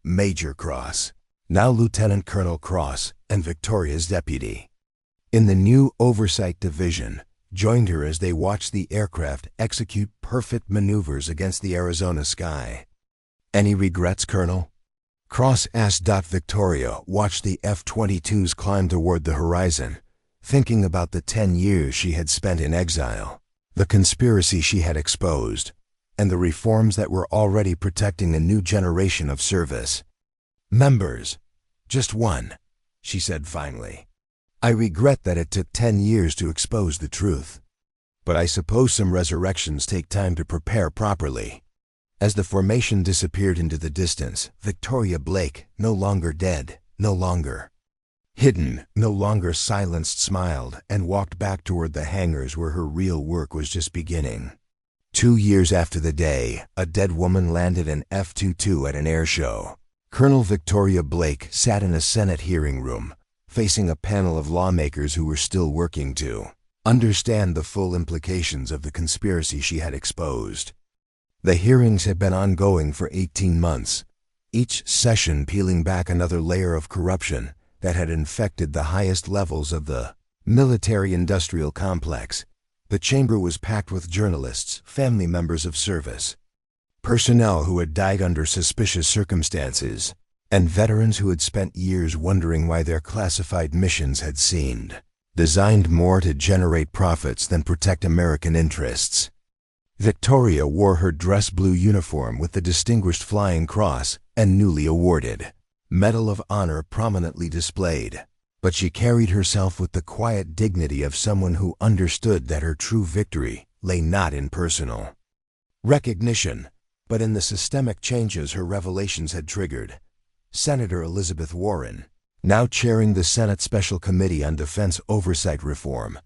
Major Cross, now Lieutenant Colonel Cross, and Victoria's deputy in the new Oversight Division, joined her as they watched the aircraft execute perfect maneuvers against the Arizona sky. "Any regrets, Colonel?" Cross asked. Victoria watched the F-22s climb toward the horizon, thinking about the 10 years she had spent in exile, the conspiracy she had exposed, and the reforms that were already protecting a new generation of service members. "Just one," she said finally. "I regret that it took 10 years to expose the truth. But I suppose some resurrections take time to prepare properly." As the formation disappeared into the distance, Victoria Blake, no longer dead, no longer hidden, no longer silenced, smiled and walked back toward the hangars where her real work was just beginning. 2 years after the day a dead woman landed an F-22 at an air show, Colonel Victoria Blake sat in a Senate hearing room, facing a panel of lawmakers who were still working to understand the full implications of the conspiracy she had exposed. The hearings had been ongoing for 18 months, each session peeling back another layer of corruption that had infected the highest levels of the military-industrial complex. The chamber was packed with journalists, family members of service, personnel who had died under suspicious circumstances, and veterans who had spent years wondering why their classified missions had seemed designed more to generate profits than protect American interests. Victoria wore her dress blue uniform with the Distinguished Flying Cross and newly awarded Medal of Honor prominently displayed, but she carried herself with the quiet dignity of someone who understood that her true victory lay not in personal recognition, but in the systemic changes her revelations had triggered. Senator Elizabeth Warren, now chairing the Senate Special Committee on Defense Oversight Reform,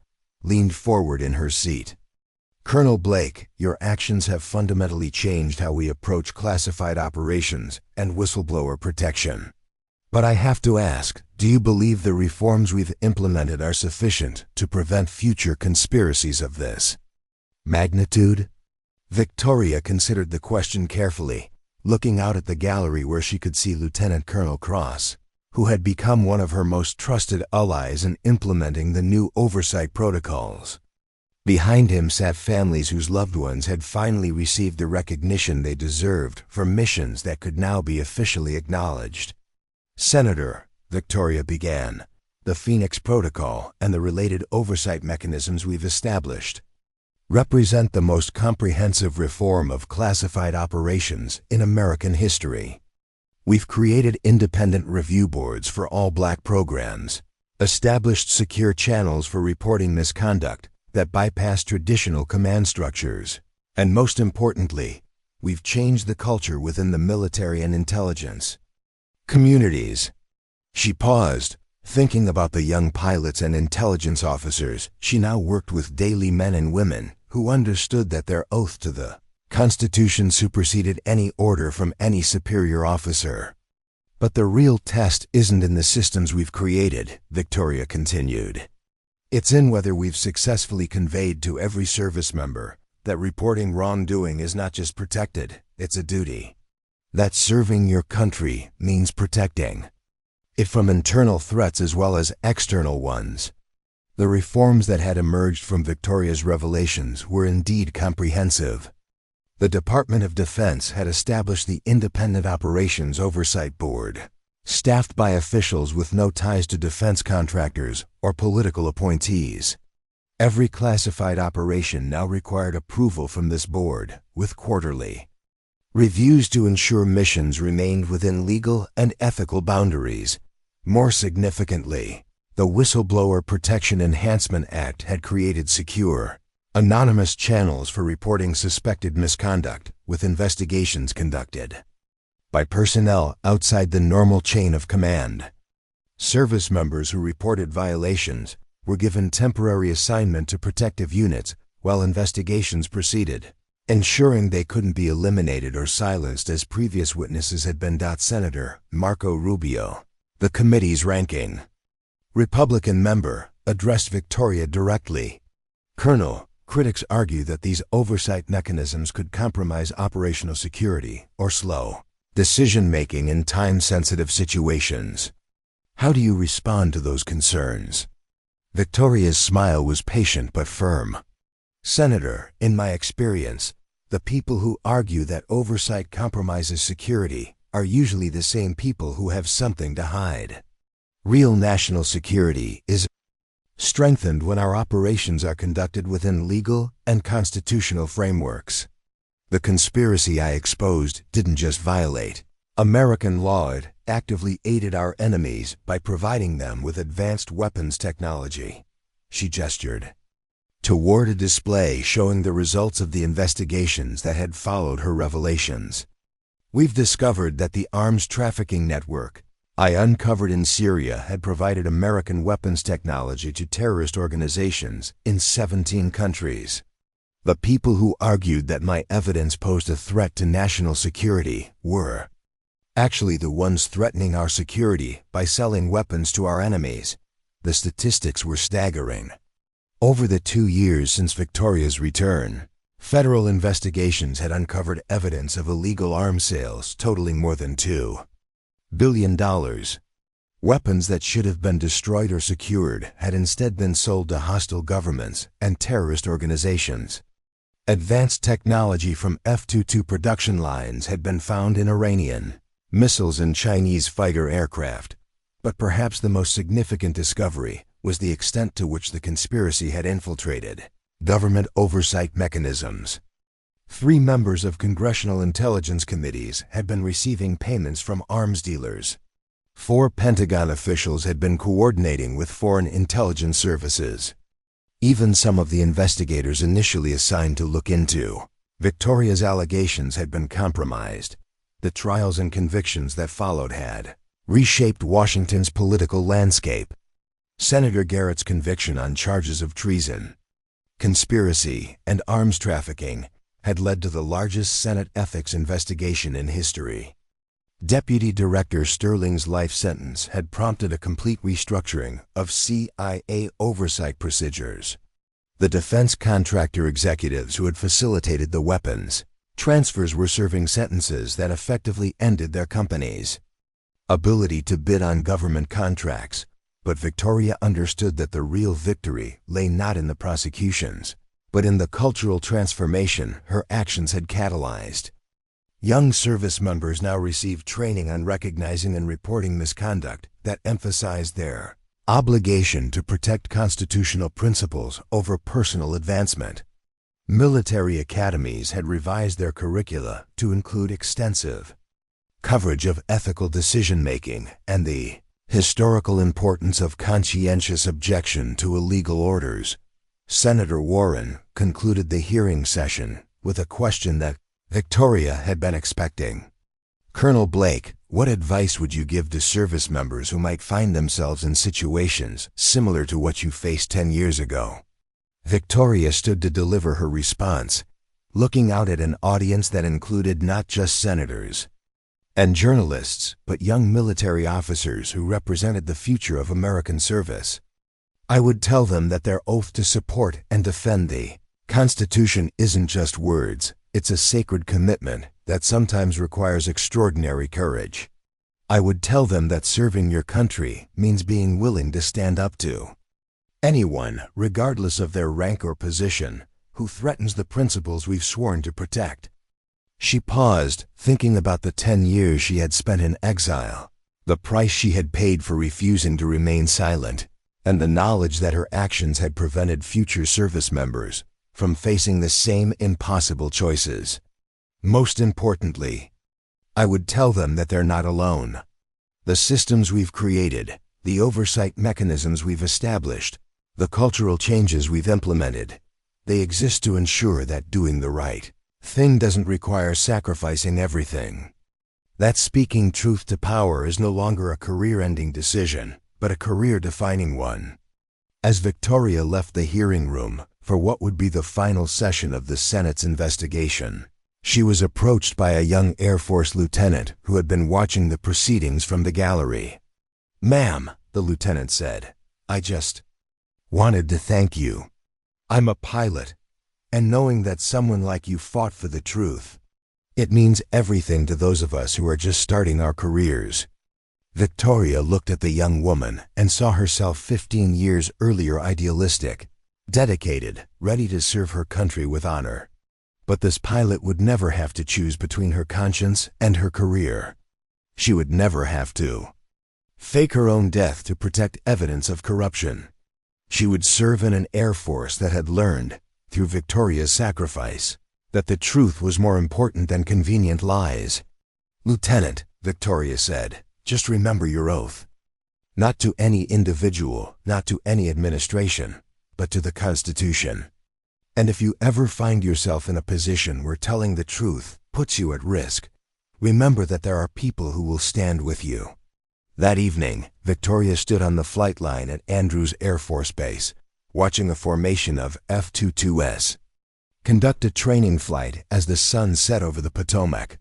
leaned forward in her seat. "Colonel Blake, your actions have fundamentally changed how we approach classified operations and whistleblower protection. But I have to ask, do you believe the reforms we've implemented are sufficient to prevent future conspiracies of this magnitude?" Victoria considered the question carefully, looking out at the gallery where she could see Lieutenant Colonel Cross, who had become one of her most trusted allies in implementing the new oversight protocols. Behind him sat families whose loved ones had finally received the recognition they deserved for missions that could now be officially acknowledged. "Senator," Victoria began, "the Phoenix Protocol and the related oversight mechanisms we've established represent the most comprehensive reform of classified operations in American history. We've created independent review boards for all black programs, established secure channels for reporting misconduct that bypass traditional command structures, and most importantly, we've changed the culture within the military and intelligence communities." She paused, thinking about the young pilots and intelligence officers she now worked with, daily men and women who understood that their oath to the Constitution superseded any order from any superior officer. "But the real test isn't in the systems we've created," Victoria continued. It's in whether we've successfully conveyed to every service member that reporting wrongdoing is not just protected, it's a duty. That serving your country means protecting it from internal threats as well as external ones. The reforms that had emerged from Victoria's revelations were indeed comprehensive. The Department of Defense had established the Independent Operations Oversight Board, staffed by officials with no ties to defense contractors or political appointees. Every classified operation now required approval from this board, with quarterly reviews to ensure missions remained within legal and ethical boundaries. More significantly, the Whistleblower Protection Enhancement Act had created secure, anonymous channels for reporting suspected misconduct, with investigations conducted by personnel outside the normal chain of command. Service members who reported violations were given temporary assignment to protective units while investigations proceeded, ensuring they couldn't be eliminated or silenced as previous witnesses had been. Senator Marco Rubio, the committee's ranking Republican member, addressed Victoria directly. Colonel, critics argue that these oversight mechanisms could compromise operational security or slow decision-making in time-sensitive situations. How do you respond to those concerns? Victoria's smile was patient but firm. Senator, in my experience, the people who argue that oversight compromises security are usually the same people who have something to hide. Real national security is strengthened when our operations are conducted within legal and constitutional frameworks. The conspiracy I exposed didn't just violate American law, it actively aided our enemies by providing them with advanced weapons technology. She gestured toward a display showing the results of the investigations that had followed her revelations. We've discovered that the arms trafficking network I uncovered in Syria had provided American weapons technology to terrorist organizations in 17 countries. The people who argued that my evidence posed a threat to national security were actually the ones threatening our security by selling weapons to our enemies. The statistics were staggering. Over the 2 years since Victoria's return, federal investigations had uncovered evidence of illegal arms sales totaling more than $2 billion. Weapons that should have been destroyed or secured had instead been sold to hostile governments and terrorist organizations. Advanced technology from F-22 production lines had been found in Iranian missiles and Chinese fighter aircraft, but perhaps the most significant discovery was the extent to which the conspiracy had infiltrated government oversight mechanisms. 3 members of congressional intelligence committees had been receiving payments from arms dealers. 4 Pentagon officials had been coordinating with foreign intelligence services. Even some of the investigators initially assigned to look into Victoria's allegations had been compromised. The trials and convictions that followed had reshaped Washington's political landscape. Senator Garrett's conviction on charges of treason, conspiracy, and arms trafficking had led to the largest Senate ethics investigation in history. Deputy Director Sterling's life sentence had prompted a complete restructuring of CIA oversight procedures. The defense contractor executives who had facilitated the weapons transfers were serving sentences that effectively ended their companies' ability to bid on government contracts, but Victoria understood that the real victory lay not in the prosecutions, but in the cultural transformation her actions had catalyzed. Young service members now received training on recognizing and reporting misconduct that emphasized their obligation to protect constitutional principles over personal advancement. Military academies had revised their curricula to include extensive coverage of ethical decision-making and the historical importance of conscientious objection to illegal orders. Senator Warren concluded the hearing session with a question that Victoria had been expecting. Colonel Blake, what advice would you give to service members who might find themselves in situations similar to what you faced 10 years ago? Victoria stood to deliver her response, looking out at an audience that included not just senators and journalists, but young military officers who represented the future of American service. I would tell them that their oath to support and defend the Constitution isn't just words, it's a sacred commitment that sometimes requires extraordinary courage. I would tell them that serving your country means being willing to stand up to anyone, regardless of their rank or position, who threatens the principles we've sworn to protect. She paused, thinking about the 10 years she had spent in exile, the price she had paid for refusing to remain silent, and the knowledge that her actions had prevented future service members from facing the same impossible choices. Most importantly, I would tell them that they're not alone. The systems we've created, the oversight mechanisms we've established, the cultural changes we've implemented, they exist to ensure that doing the right thing doesn't require sacrificing everything. That speaking truth to power is no longer a career-ending decision, but a career-defining one. As Victoria left the hearing room for what would be the final session of the Senate's investigation, she was approached by a young Air Force lieutenant who had been watching the proceedings from the gallery. "Ma'am," the lieutenant said, "I just wanted to thank you. I'm a pilot, and knowing that someone like you fought for the truth, it means everything to those of us who are just starting our careers." Victoria looked at the young woman and saw herself 15 years earlier, idealistic, dedicated, ready to serve her country with honor. But this pilot would never have to choose between her conscience and her career. She would never have to fake her own death to protect evidence of corruption. She would serve in an Air Force that had learned, through Victoria's sacrifice, that the truth was more important than convenient lies. "Lieutenant," Victoria said, "just remember your oath. Not to any individual, not to any administration, but to the Constitution. And if you ever find yourself in a position where telling the truth puts you at risk, remember that there are people who will stand with you." That evening, Victoria stood on the flight line at Andrews Air Force Base, watching a formation of F-22s conduct a training flight as the sun set over the Potomac.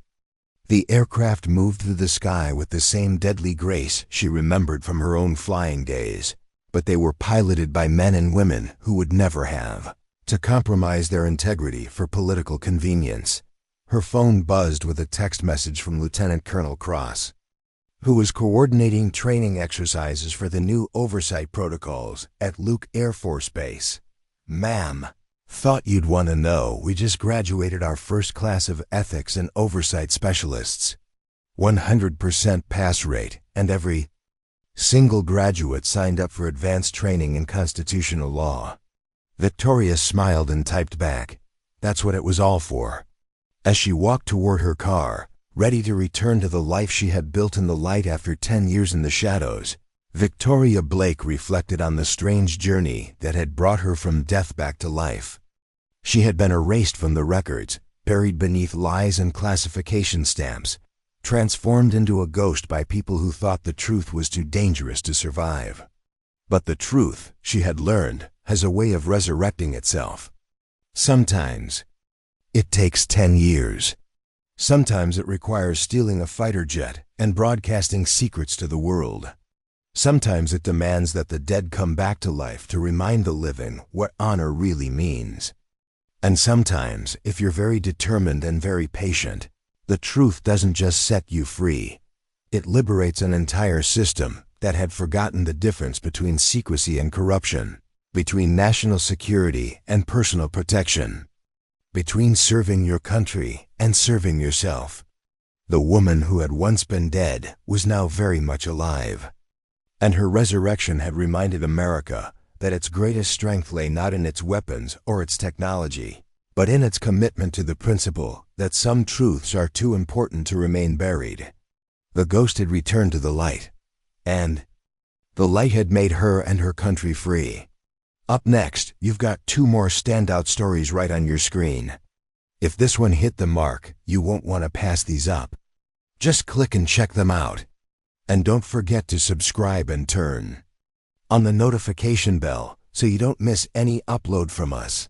The aircraft moved through the sky with the same deadly grace she remembered from her own flying days, but they were piloted by men and women who would never have to compromise their integrity for political convenience. Her phone buzzed with a text message from Lieutenant Colonel Cross, who was coordinating training exercises for the new oversight protocols at Luke Air Force Base. "Ma'am, thought you'd want to know we just graduated our first class of ethics and oversight specialists. 100% pass rate, and every single graduate signed up for advanced training in constitutional law." Victoria smiled and typed back, "That's what it was all for." As she walked toward her car, ready to return to the life she had built in the light after 10 years in the shadows, Victoria Blake reflected on the strange journey that had brought her from death back to life. She had been erased from the records, buried beneath lies and classification stamps, transformed into a ghost by people who thought the truth was too dangerous to survive. But the truth, she had learned, has a way of resurrecting itself. Sometimes it takes 10 years. Sometimes it requires stealing a fighter jet and broadcasting secrets to the world. Sometimes it demands that the dead come back to life to remind the living what honor really means. And sometimes, if you're very determined and very patient, the truth doesn't just set you free. It liberates an entire system that had forgotten the difference between secrecy and corruption, between national security and personal protection, between serving your country and serving yourself. The woman who had once been dead was now very much alive. And her resurrection had reminded America that its greatest strength lay not in its weapons or its technology, but in its commitment to the principle that some truths are too important to remain buried. The ghost had returned to the light, and the light had made her and her country free. Up next, you've got 2 more standout stories right on your screen. If this one hit the mark, you won't want to pass these up. Just click and check them out. And don't forget to subscribe and turn on the notification bell so you don't miss any upload from us.